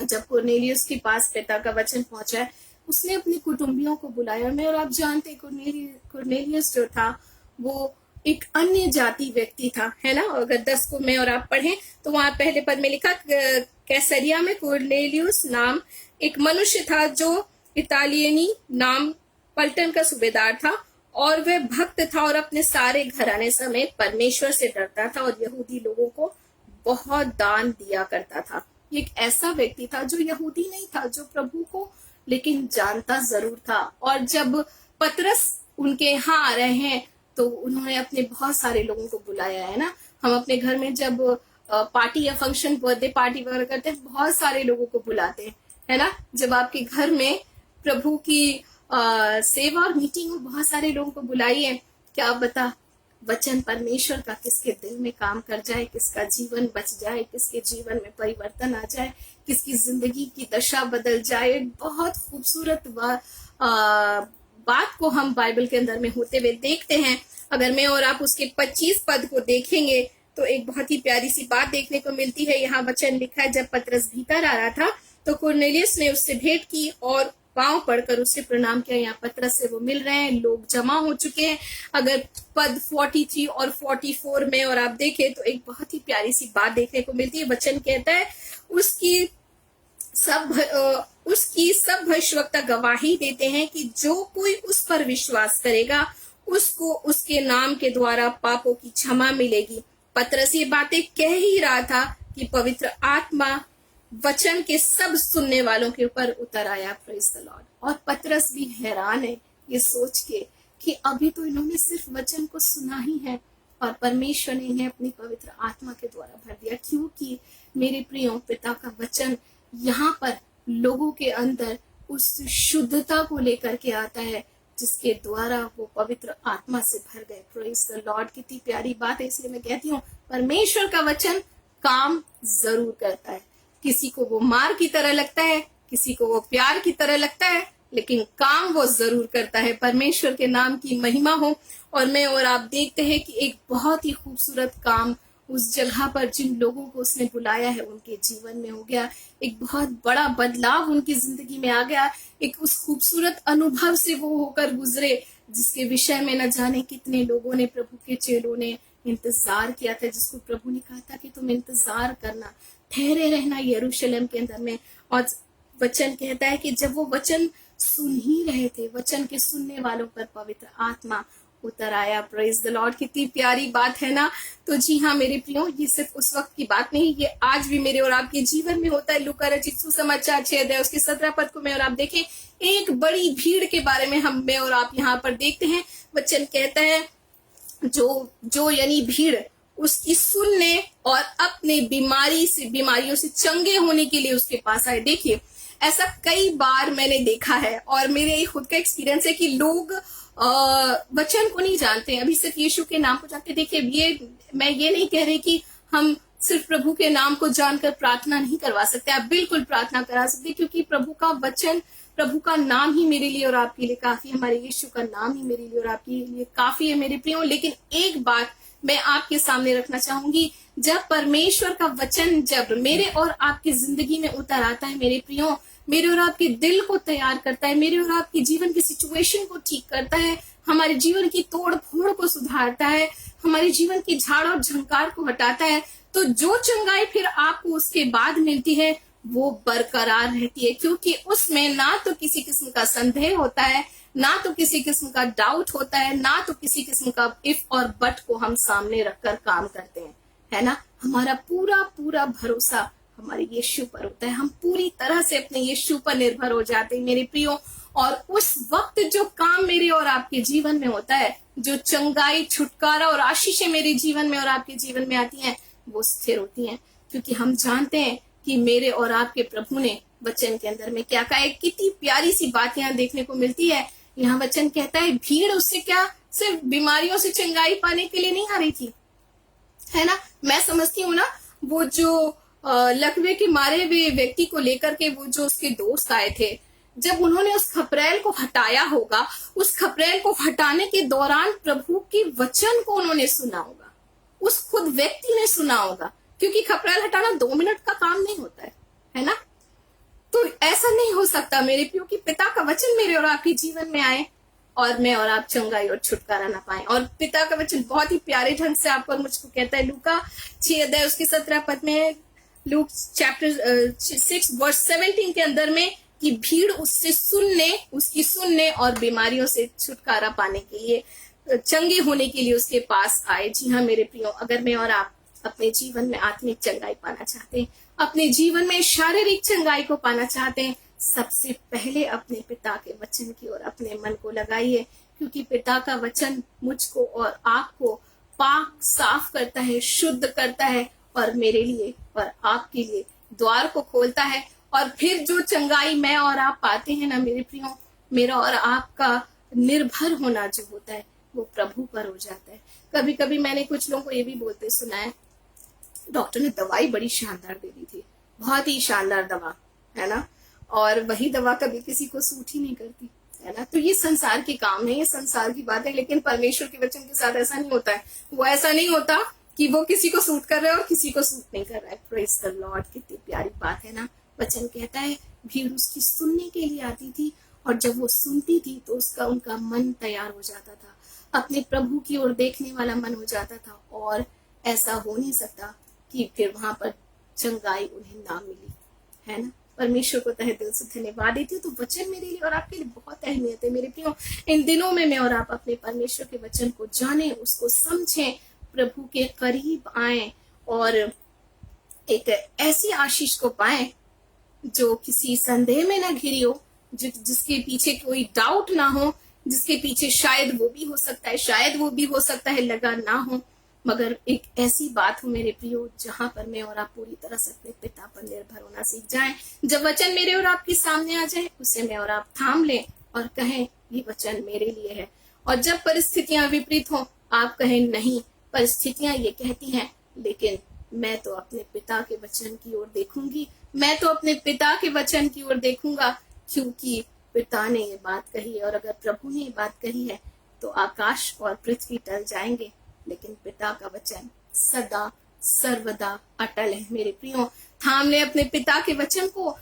जब कुरनेलियुस के पास पिता का वचन पहुंचा है, उसने अपने कुटुंबियों को बुलाया। मैं और आप जानते कुरनेलियुस जो था वो एक अन्य जाति व्यक्ति था, है ना। अगर 10 को मैं और आप पढ़ें तो वहां पहले पद में लिखा, कैसरिया में कुरनेलियुस नाम एक मनुष्य था जो इतालियनी नाम पलटन का सूबेदार था, और वह भक्त था और अपने सारे घराने समेत परमेश्वर से डरता था और यहूदी लोगों को बहुत दान दिया करता था। एक ऐसा व्यक्ति था जो यहूदी नहीं था, जो प्रभु को लेकिन जानता जरूर था। और जब पतरस उनके यहाँ आ रहे हैं तो उन्होंने अपने बहुत सारे लोगों को बुलाया, है ना। हम अपने घर में जब पार्टी या फंक्शन, बर्थडे पार्टी वगैरह करते हैं, बहुत सारे लोगों को बुलाते हैं, है ना। जब आपके घर में प्रभु की सेवा और मीटिंग हो, बहुत सारे लोगों को बुलाइए। क्या बता वचन परमेश्वर का किसके दिल में काम कर जाए, किसका जीवन बच जाए, किसके जीवन में परिवर्तन आ जाए, किसकी जिंदगी की दशा बदल जाए। बहुत खूबसूरत बात को हम बाइबल के अंदर में होते हुए देखते हैं। अगर मैं और आप उसके 25 पद को देखेंगे तो एक बहुत ही प्यारी सी बात देखने को मिलती है। यहाँ वचन लिखा है, जब पतरस भीतर आ रहा था तो कुरनेलियुस ने उससे भेंट की और पांव पड़कर उससे प्रणाम किया। यहाँ पतरस से वो मिल रहे हैं, लोग जमा हो चुके हैं। अगर पद 43 और 44 में और आप देखें तो एक बहुत ही प्यारी सी बात देखने को मिलती है। वचन कहता है, उसकी सब भविष्यवक्ता गवाही देते हैं कि जो कोई उस पर विश्वास करेगा उसको उसके नाम के द्वारा पापों की क्षमा मिलेगी। पतरस ये बातें कह ही रहा था कि पवित्र आत्मा वचन के सब सुनने वालों के ऊपर उतर आया। Praise the Lord. और पतरस भी हैरान है ये सोच के कि अभी तो इन्होंने सिर्फ वचन को सुना ही है, और परमेश्वर ने इन्हें अपनी पवित्र आत्मा के द्वारा भर दिया, क्योंकि मेरे प्रियो पिता का वचन यहाँ पर लोगों के अंदर उस शुद्धता को लेकर के आता है जिसके द्वारा वो पवित्र आत्मा से भर गए। प्रेज द लॉर्ड, कितनी प्यारी बात है। इसलिए मैं कहती हूँ परमेश्वर का वचन काम जरूर करता है। किसी को वो मार की तरह लगता है, किसी को वो प्यार की तरह लगता है, लेकिन काम वो जरूर करता है। परमेश्वर के नाम की महिमा हो। और मैं और आप देखते हैं कि एक बहुत ही खूबसूरत काम उस जगह पर जिन लोगों को उसने बुलाया है उनके जीवन में हो गया। एक बहुत बड़ा बदलाव उनकी जिंदगी में आ गया। एक उस खूबसूरत अनुभव से वो होकर गुजरे जिसके विषय में न जाने कितने लोगों ने, प्रभु के चेलों ने इंतजार किया था, जिसको प्रभु ने कहा था कि तुम इंतजार करना, ठहरे रहना यरूशलेम के अंदर में। और वचन कहता है कि जब वो वचन सुन ही रहे थे, वचन के सुनने वालों पर पवित्र आत्मा उतर आया। प्रेज द लॉर्ड, कितनी प्यारी बात है ना। तो जी हाँ मेरे प्रियो, ये सिर्फ उस वक्त की बात नहीं, ये आज भी मेरे और आपके जीवन में होता है। लूका रचित सुसमाचार 6 अध्याय उसके 17 पद को मैं और आप देखें, एक बड़ी भीड़ के बारे में हम मैं और आप यहाँ पर देखते हैं। वचन कहता है जो यानी भीड़ उसकी सुनने और अपने बीमारियों से चंगे होने के लिए उसके पास आए। देखिए ऐसा कई बार मैंने देखा है और मेरे खुद का एक्सपीरियंस है कि लोग वचन को नहीं जानते, अभी सिर्फ यीशु के नाम को जानते। देखिए मैं ये नहीं कह रही कि हम सिर्फ प्रभु के नाम को जानकर प्रार्थना नहीं करवा सकते। आप बिल्कुल प्रार्थना करा सकते, क्योंकि प्रभु का वचन, प्रभु का नाम ही मेरे लिए और आपके लिए काफी, हमारे यीशु का नाम ही मेरे लिए और आपके लिए काफी है मेरे प्रियो। लेकिन एक बात मैं आपके सामने रखना चाहूंगी, जब परमेश्वर का वचन जब मेरे और आपकी जिंदगी में उतर आता है मेरे प्रियो, मेरे और आपके दिल को तैयार करता है, मेरे और आपके जीवन की सिचुएशन को ठीक करता है, हमारे जीवन की तोड़ फोड़ को सुधारता है, हमारे जीवन की झाड़ और झंकार को हटाता है, तो जो चंगाई फिर आपको उसके बाद मिलती है वो बरकरार रहती है, क्योंकि उसमें ना तो किसी किस्म का संदेह होता है, ना तो किसी किस्म का डाउट होता है, ना तो किसी किस्म का इफ और बट को हम सामने रखकर काम करते हैं, है ना। हमारा पूरा पूरा भरोसा हमारे यीशु पर होता है। हम पूरी तरह से अपने यीशु पर निर्भर हो जाते हैं मेरे प्रियो। और उस वक्त जो काम मेरे और आपके जीवन में होता है, जो चंगाई, छुटकारा और आशीषें मेरे जीवन में और आपके जीवन में आती हैं, वो स्थिर होती हैं, क्योंकि हम जानते हैं कि मेरे और आपके प्रभु ने वचन के अंदर में क्या कहा है। कितनी प्यारी सी बात यहाँ देखने को मिलती है। यहाँ वचन कहता है भीड़ उससे क्या सिर्फ बीमारियों से चंगाई पाने के लिए नहीं आ रही थी, है ना। मैं समझती हूँ ना, वो जो लकवे के मारे हुए व्यक्ति को लेकर के वो जो उसके दोस्त आए थे, जब उन्होंने उस खपरेल को हटाया होगा, उस खपरेल को हटाने के दौरान प्रभु के वचन को उन्होंने सुना होगा, उस खुद व्यक्ति ने सुना होगा, क्योंकि खपरेल हटाना 2 मिनट का काम नहीं होता है ना। तो ऐसा नहीं हो सकता मेरे प्रियो कि पिता का वचन मेरे और आपके जीवन में आए और मैं और आप चंगाई और छुटकारा ना पाए। और पिता का वचन बहुत ही प्यारे ढंग से आपको और मुझको कहता है, लूका 6 अध्याय उसके 17 पद में, लूक चैप्टर 6 वर्स 17 के अंदर में, कि भीड़ उसकी सुनने और बीमारियों से छुटकारा पाने के लिए, चंगे होने के लिए उसके पास आए। जी हाँ मेरे प्रियो, अगर मैं और आप अपने जीवन में आत्मिक चंगाई पाना चाहते हैं, अपने जीवन में शारीरिक चंगाई को पाना चाहते हैं, सबसे पहले अपने पिता के वचन की ओर अपने मन को लगाइए, क्योंकि पिता का वचन मुझको और आपको पाक साफ करता है, शुद्ध करता है और मेरे लिए और आपके लिए द्वार को खोलता है। और फिर जो चंगाई मैं और आप पाते हैं ना मेरे प्रियो, मेरा और आपका निर्भर होना जो होता है वो प्रभु पर हो जाता है। कभी कभी मैंने कुछ लोगों को ये भी बोलते सुना है, डॉक्टर ने दवाई बड़ी शानदार दे दी थी, बहुत ही शानदार दवा, है ना, और वही दवा कभी किसी को सूट ही नहीं करती, है ना। तो ये संसार के काम है, ये संसार की बात है, लेकिन परमेश्वर के वचन के साथ ऐसा नहीं होता है। वो ऐसा नहीं होता कि वो किसी को सूट कर रहा है और किसी को सूट नहीं कर रहा है। प्रेज द लॉर्ड, कितनी प्यारी बात है ना। वचन कहता है भीड़ उसकी सुनने के लिए आती थी, और जब वो सुनती थी तो उनका मन तैयार हो जाता था, अपने प्रभु की ओर देखने वाला मन हो जाता था, और ऐसा हो नहीं सकता कि फिर वहां पर चंगाई उन्हें ना मिली, है ना। परमेश्वर को तहे दिल से धन्यवाद देती हूँ। तो वचन मेरे लिए और आपके लिए बहुत अहमियत है मेरे प्रियो। इन दिनों में मैं और आप अपने परमेश्वर के वचन को जाने, उसको समझें, प्रभु के करीब आए और एक ऐसी आशीष को पाएं जो किसी संदेह में ना घिरी हो, जिसके पीछे कोई डाउट ना हो, जिसके पीछे शायद वो भी हो सकता है, शायद वो भी हो सकता है लगा ना हो, मगर एक ऐसी बात हो मेरे प्रियो जहां पर मैं और आप पूरी तरह से अपने पिता पर निर्भर होना सीख जाएं। जब वचन मेरे और आपके सामने आ जाए, उसे मैं और आप थाम लें और कहें ये वचन मेरे लिए है। और जब परिस्थितियां विपरीत हो, आप कहें नहीं, परिस्थितियां ये कहती हैं, लेकिन मैं तो अपने पिता के वचन की ओर देखूंगी, मैं तो अपने पिता के वचन की ओर देखूंगा, क्योंकि पिता ने ये बात कही है। और अगर प्रभु ने ये बात कही है तो आकाश और पृथ्वी टल जाएंगे, लेकिन पिता का वचन सदा सर्वदा अटल है। मेरे प्रियो, थाम ले अपने पिता के वचन को,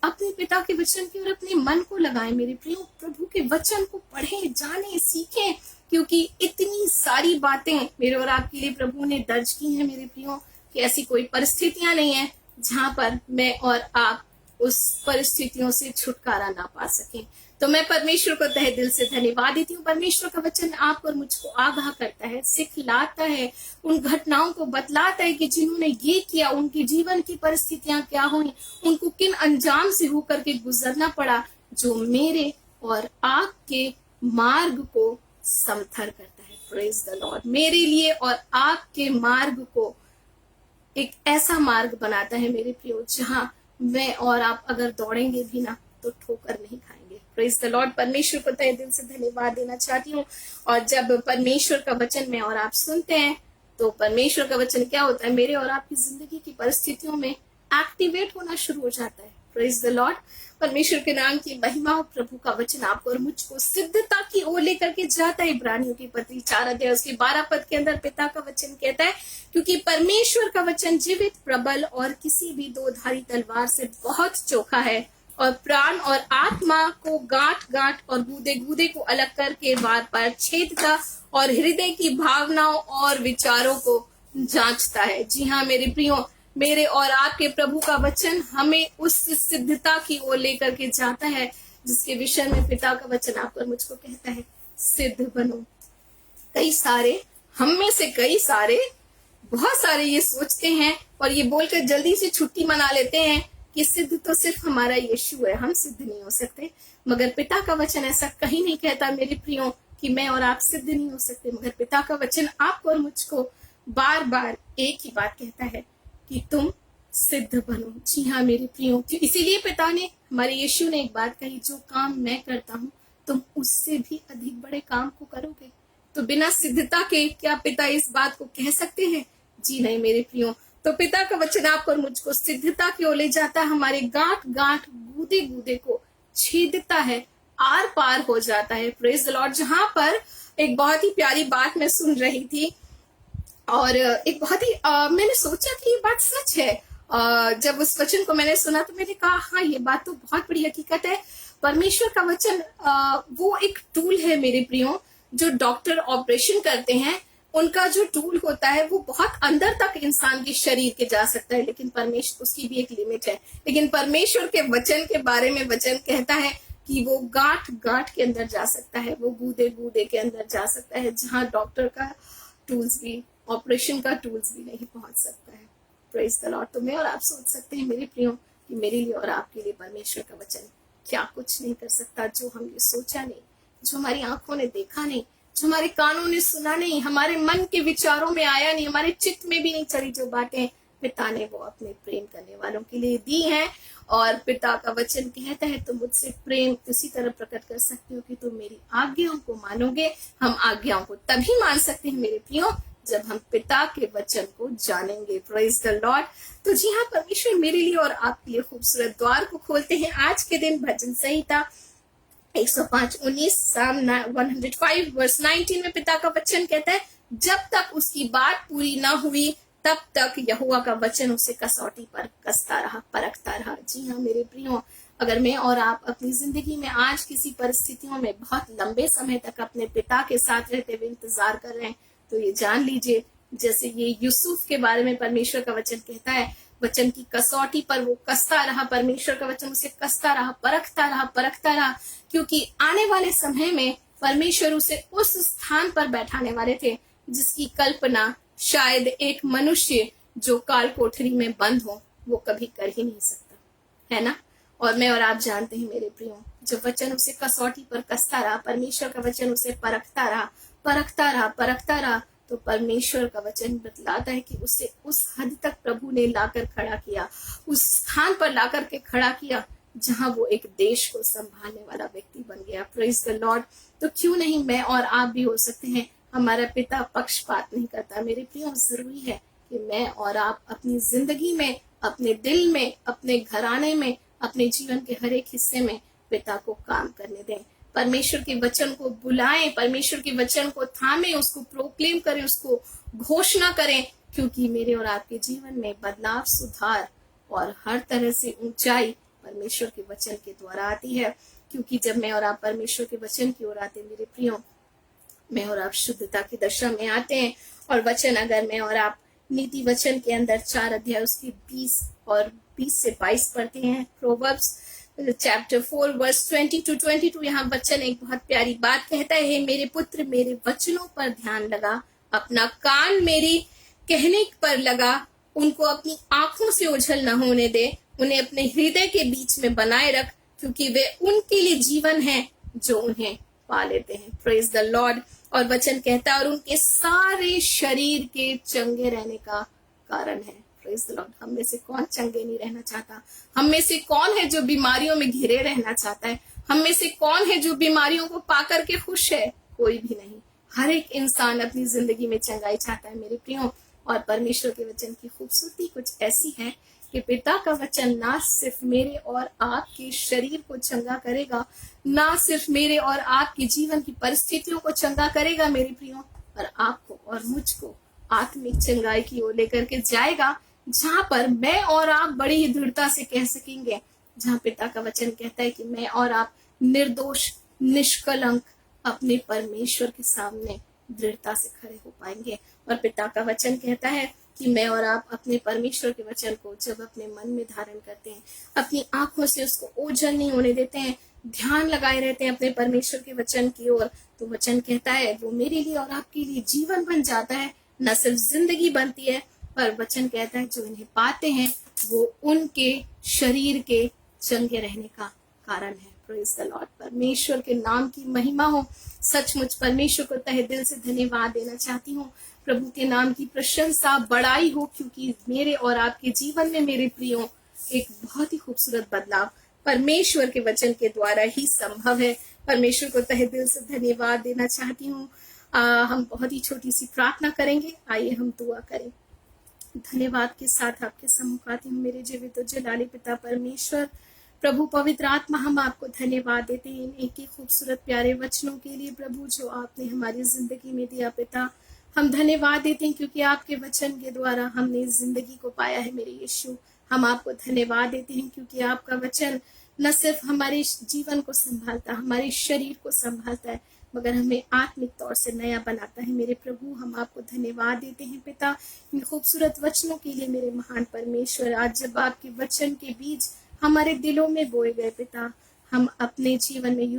अपने पिता के वचन की ओर अपने मन को लगाएं। मेरे प्रियो, प्रभु के वचन को पढ़ें, जानें, सीखें, क्योंकि इतनी सारी बातें मेरे और आपके लिए प्रभु ने दर्ज की हैं मेरे प्रियो, कि ऐसी कोई परिस्थितियां नहीं है जहां पर मैं और आप उस परिस्थितियों से छुटकारा ना पा सकें। तो मैं परमेश्वर को तहे दिल से धन्यवाद देती हूँ। परमेश्वर का वचन आपको और मुझको आगाह करता है, सिखलाता है, उन घटनाओं को बतलाता है कि जिन्होंने ये किया, उनके जीवन की परिस्थितियां क्या हुई, उनको किन अंजाम से होकर के गुजरना पड़ा, जो मेरे और आपके मार्ग को समथर करता है। Praise the Lord. मेरे लिए और आपके मार्ग को एक ऐसा मार्ग बनाता है मेरे प्रियो, जहां मैं और आप अगर दौड़ेंगे भी ना तो ठोकर नहीं खाएंगे। Praise the Lord. परमेश्वर को तहे दिल से धन्यवाद देना चाहती हूँ। और जब परमेश्वर का वचन में और आप सुनते हैं, तो परमेश्वर का वचन क्या होता है, मेरे और आपकी जिंदगी की परिस्थितियों में एक्टिवेट होना शुरू हो जाता है। Praise the Lord. परमेश्वर के नाम की महिमा हो। प्रभु का वचन आपको और मुझको सिद्धता की ओर लेकर के जाता है। इब्रानियों की पत्री 4 अध्याय उसके 12 पद के अंदर पिता का वचन कहता है, क्योंकि परमेश्वर का वचन जीवित, प्रबल और किसी भी दो धारी तलवार से बहुत चोखा है, और प्राण और आत्मा को गांठ गांठ और गूदे गूदे को अलग करके वार पार छेदता और हृदय की भावनाओं और विचारों को जांचता है। जी हाँ मेरे प्रियो, मेरे और आपके प्रभु का वचन हमें उस सिद्धता की ओर लेकर के जाता है, जिसके विषय में पिता का वचन आपको मुझको कहता है, सिद्ध बनो। कई सारे, हम में से कई सारे, बहुत सारे ये सोचते हैं और ये बोलकर जल्दी से छुट्टी मना लेते हैं कि सिद्ध तो सिर्फ हमारा यीशु है, हम सिद्ध नहीं हो सकते। मगर पिता का वचन ऐसा कहीं नहीं कहता मेरे प्रियो कि मैं और आप सिद्ध नहीं हो सकते। मगर पिता का वचन आपको और मुझको बार बार एक ही बात कहता है कि तुम सिद्ध बनो। जी हाँ मेरे प्रियो, इसीलिए पिता ने, हमारे यीशु ने एक बात कही, जो काम मैं करता हूँ तुम उससे भी अधिक बड़े काम को करोगे। तो बिना सिद्धता के क्या पिता इस बात को कह सकते हैं? जी नहीं मेरे प्रियो। तो पिता का वचन आपको और मुझको सिद्धता की ओर ले जाता है, हमारे गांठ गांठ गूदे गूदे को छेदता है, आर पार हो जाता है। Praise the Lord. जहां पर एक बहुत ही प्यारी बात मैं सुन रही थी, और एक बहुत ही मैंने सोचा कि ये बात सच है। जब उस वचन को मैंने सुना तो मैंने कहा हाँ, ये बात तो बहुत बड़ी हकीकत है। परमेश्वर का वचन वो एक टूल है मेरे प्रियो। जो डॉक्टर ऑपरेशन करते हैं, उनका जो टूल होता है वो बहुत अंदर तक इंसान के शरीर के जा सकता है, लेकिन परमेश्वर, उसकी भी एक लिमिट है। लेकिन परमेश्वर के वचन के बारे में वचन कहता है कि वो गांठ गांठ के अंदर जा सकता है, वो गूदे गूदे के अंदर जा सकता है, जहां डॉक्टर का टूल्स भी, ऑपरेशन का टूल्स भी नहीं पहुंच सकता है। Praise the Lord. तो मैं और आप सोच सकते हैं मेरे प्रियो कि मेरे लिए और आपके लिए परमेश्वर का वचन क्या कुछ नहीं कर सकता, जो हमने सोचा नहीं, जो हमारी आंखों ने देखा नहीं, जो हमारे कानों ने सुना नहीं, हमारे मन के विचारों में आया नहीं, हमारे चित्त में भी नहीं चढ़ी, जो बातें पिता ने वो अपने प्रेम करने वालों के लिए दी हैं। और पिता का वचन कहता है तुम मुझसे प्रेम उसी तरह प्रकट कर सकते हो कि तुम मेरी आज्ञाओं को मानोगे। हम आज्ञाओं को तभी मान सकते हैं मेरे प्रियो जब हम पिता के वचन को जानेंगे। Praise the Lord. तो जी हाँ, परमेश्वर मेरे लिए और आपके लिए खूबसूरत द्वार को खोलते हैं। आज के दिन भजन संहिता 105:19, साम 105 वर्स 19 में पिता का वचन कहता है, जब तक उसकी बात पूरी ना हुई तब तक यहोवा का वचन उसे कसौटी पर कसता रहा, परखता रहा। जी हाँ मेरे प्रियो, अगर मैं और आप अपनी जिंदगी में आज किसी परिस्थितियों में बहुत लंबे समय तक अपने पिता के साथ रहते हुए इंतजार कर रहे हैं, तो ये जान लीजिए, जैसे ये यूसुफ के बारे में परमेश्वर का वचन कहता है, वचन की कसौटी पर वो कसता रहा, परमेश्वर का वचन उसे कसता रहा, परखता रहा, परखता रहा, क्योंकि आने वाले समय में परमेश्वर उसे उस स्थान पर बैठाने वाले थे जिसकी कल्पना शायद एक मनुष्य जो काल कोठरी में बंद हो वो कभी कर ही नहीं सकता, है ना। और मैं और आप जानते हैं मेरे प्रियो, जो वचन उसे कसौटी पर कसता रहा, परमेश्वर का वचन उसे परखता रहा, परखता रहा, परखता रहा, तो परमेश्वर का वचन बतलाता है कि उसे उस हद तक प्रभु ने लाकर खड़ा किया, उस स्थान पर लाकर के खड़ा किया जहां वो एक देश को संभालने वाला व्यक्ति बन गया। Praise the Lord. तो क्यों नहीं मैं और आप भी हो सकते हैं। हमारा पिता पक्षपात नहीं करता। मेरे प्रियो, जरूरी है कि मैं और आप अपनी जिंदगी में, अपने दिल में, अपने घराने में, अपने जीवन के हर एक हिस्से में पिता को काम करने दें। परमेश्वर के वचन को बुलाएं, परमेश्वर के वचन को थामें, उसको प्रोक्लेम करें, उसको घोषणा करें, क्योंकि मेरे और आपके जीवन में बदलाव, सुधार और हर तरह से ऊंचाई परमेश्वर के वचन के द्वारा आती है। क्योंकि जब मैं और आप परमेश्वर के वचन की ओर आते हैं मेरे प्रियो, मैं और आप शुद्धता की दशा में आते हैं। और वचन अगर मैं और आप नीति वचन के अंदर 4 अध्याय उसके 20 से 22 पढ़ते हैं, प्रोवर्ब्स चैप्टर 4 वर्स 20 to 22, यहाँ वचन एक बहुत प्यारी बात कहता है, मेरे पुत्र मेरे वचनों पर ध्यान लगा, अपना कान मेरी कहने पर लगा, उनको अपनी आंखों से ओझल न होने दे, उन्हें अपने हृदय के बीच में बनाए रख, क्योंकि वे उनके लिए जीवन है जो उन्हें पा लेते हैं। Praise the Lord. और वचन कहता है और उनके सारे शरीर के चंगे रहने का कारण है। Praise the Lord. हम में से कौन चंगे नहीं रहना चाहता? हम में से कौन है जो बीमारियों में घिरे रहना चाहता है? हम में से कौन है जो बीमारियों को पाकर के खुश है? कोई भी नहीं। हर एक इंसान अपनी जिंदगी में चंगाई चाहता है मेरे प्रियो। और परमेश्वर के वचन की खूबसूरती कुछ ऐसी है कि पिता का वचन ना सिर्फ मेरे और आपके शरीर को चंगा करेगा, ना सिर्फ मेरे और आपके जीवन की परिस्थितियों को चंगा करेगा मेरे प्रियो, पर आपको और मुझको आत्मिक चंगाई की ओर लेकर के जाएगा, जहां पर मैं और आप बड़ी ही दृढ़ता से कह सकेंगे, जहां पिता का वचन कहता है कि मैं और आप निर्दोष, निष्कलंक अपने परमेश्वर के सामने दृढ़ता से खड़े हो पाएंगे। और पिता का वचन कहता है कि मैं और आप अपने परमेश्वर के वचन को जब अपने मन में धारण करते हैं, अपनी आंखों से उसको ओझल नहीं होने देते हैं, ध्यान लगाए रहते हैं अपने परमेश्वर के वचन की ओर, तो वचन कहता है वो मेरे लिए और आपके लिए जीवन बन जाता है। न सिर्फ जिंदगी बनती है, पर वचन कहता है जो इन्हें पाते हैं वो उनके शरीर के चंगे रहने का कारण है। Praise the Lord. परमेश्वर के नाम की महिमा हो। सचमुच परमेश्वर को तहे दिल से धन्यवाद देना चाहती हूँ। प्रभु के नाम की प्रशंसा, बड़ाई हो, क्योंकि मेरे और आपके जीवन में मेरे प्रियो एक बहुत ही खूबसूरत बदलाव परमेश्वर के वचन के द्वारा ही संभव है। परमेश्वर को तहे दिल से धन्यवाद देना चाहती हूँ। हम बहुत ही छोटी सी प्रार्थना करेंगे। आइए हम दुआ करें। धन्यवाद के साथ आपके सम्मुख आती हूँ मेरे जीवित जलाली पिता परमेश्वर, प्रभु पवित्र आत्मा, हम आपको धन्यवाद देते हैं इन एक ही खूबसूरत प्यारे वचनों के लिए प्रभु, जो आपने हमारी जिंदगी में दिया पिता। हम धन्यवाद देते हैं क्योंकि आपके वचन के द्वारा हमने जिंदगी को पाया है मेरे यीशु। हम आपको धन्यवाद देते हैं क्योंकि आपका वचन न सिर्फ हमारे जीवन को संभालता, हमारे शरीर को संभालता है, मगर हमें आत्मिक तौर से नया बनाता है मेरे प्रभु। हम आपको धन्यवाद देते हैं पिता इन खूबसूरत वचनों के लिए मेरे महान परमेश्वर। आज जब आपके वचन के बीज हमारे दिलों में बोए गए पिता, हम अपने जीवन में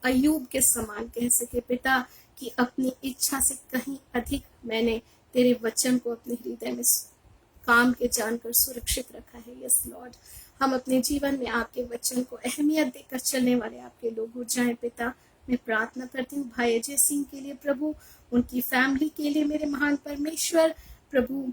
अय्यूब के समान कह सके पिता कि अपनी इच्छा से कहीं अधिक मैंने तेरे वचन को अपने हृदय में काम के जानकर सुरक्षित रखा है। यस लॉर्ड, हम अपने जीवन में आपके वचन को अहमियत देकर चलने वाले आपके लोग हो जाएं पिता। मैं प्रार्थना करती हूँ भाई अजय सिंह के लिए प्रभु, उनकी फैमिली के लिए मेरे महान परमेश्वर प्रभु,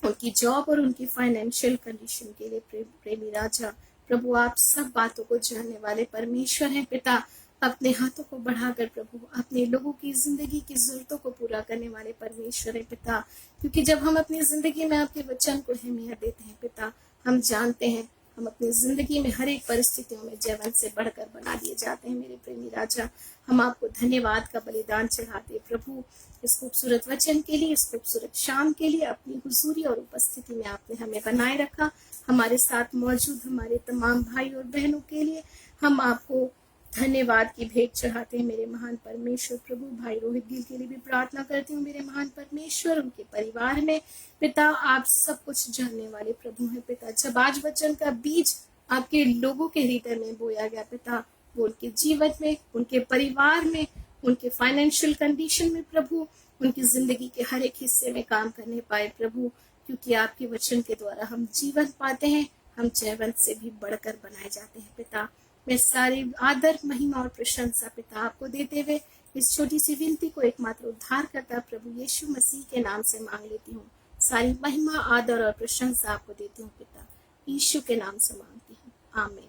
उनकी जॉब और उनकी फाइनेंशियल कंडीशन के लिए प्रेमी राजा प्रभु, आप सब बातों को जानने वाले परमेश्वर हैं पिता। अपने हाथों को बढ़ाकर प्रभु अपने लोगों की जिंदगी की जरूरतों को पूरा करने वाले परमेश्वर है पिता। क्योंकि जब हम अपनी जिंदगी में आपके वचन को अहमियत देते हैं पिता, हम जानते हैं हम अपनी जिंदगी में हर एक परिस्थितियों में जयवन से बढ़कर बना दिए जाते हैं मेरे प्रेमी राजा। हम आपको धन्यवाद का बलिदान चढ़ाते प्रभु, इस खूबसूरत वचन के लिए, इस खूबसूरत शाम के लिए, अपनी हुजूरी और उपस्थिति में आपने हमें बनाए रखा। हमारे साथ मौजूद हमारे तमाम भाई और बहनों के लिए हम आपको धन्यवाद की भेंट चढ़ाते हैं मेरे महान परमेश्वर प्रभु। भाई रोहित गिल के लिए भी प्रार्थना करती हूँ मेरे महान परमेश्वर, उनके परिवार में पिता आप सब कुछ जानने वाले प्रभु हैं पिता। जब आज वचन का बीज आपके लोगों के हृदय में बोया गया पिता, वो उनके जीवन में, उनके परिवार में, उनके फाइनेंशियल कंडीशन में प्रभु, उनकी जिंदगी के हर एक हिस्से में काम करने पाए प्रभु। क्योंकि आपके वचन के द्वारा हम जीवन पाते हैं, हम जयवंत से भी बढ़कर बनाए जाते हैं पिता। मैं सारी आदर, महिमा और प्रशंसा पिता आपको देते हुए इस छोटी सी विनती को एकमात्र उद्धारकर्ता प्रभु यीशु मसीह के नाम से मांग लेती हूँ। सारी महिमा, आदर और प्रशंसा आपको देती हूँ पिता, यीशु के नाम से मांगती हूँ, आमीन।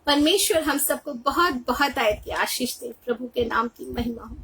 परमेश्वर हम सबको बहुत बहुत आयत की आशीष दे। प्रभु के नाम की महिमा हो।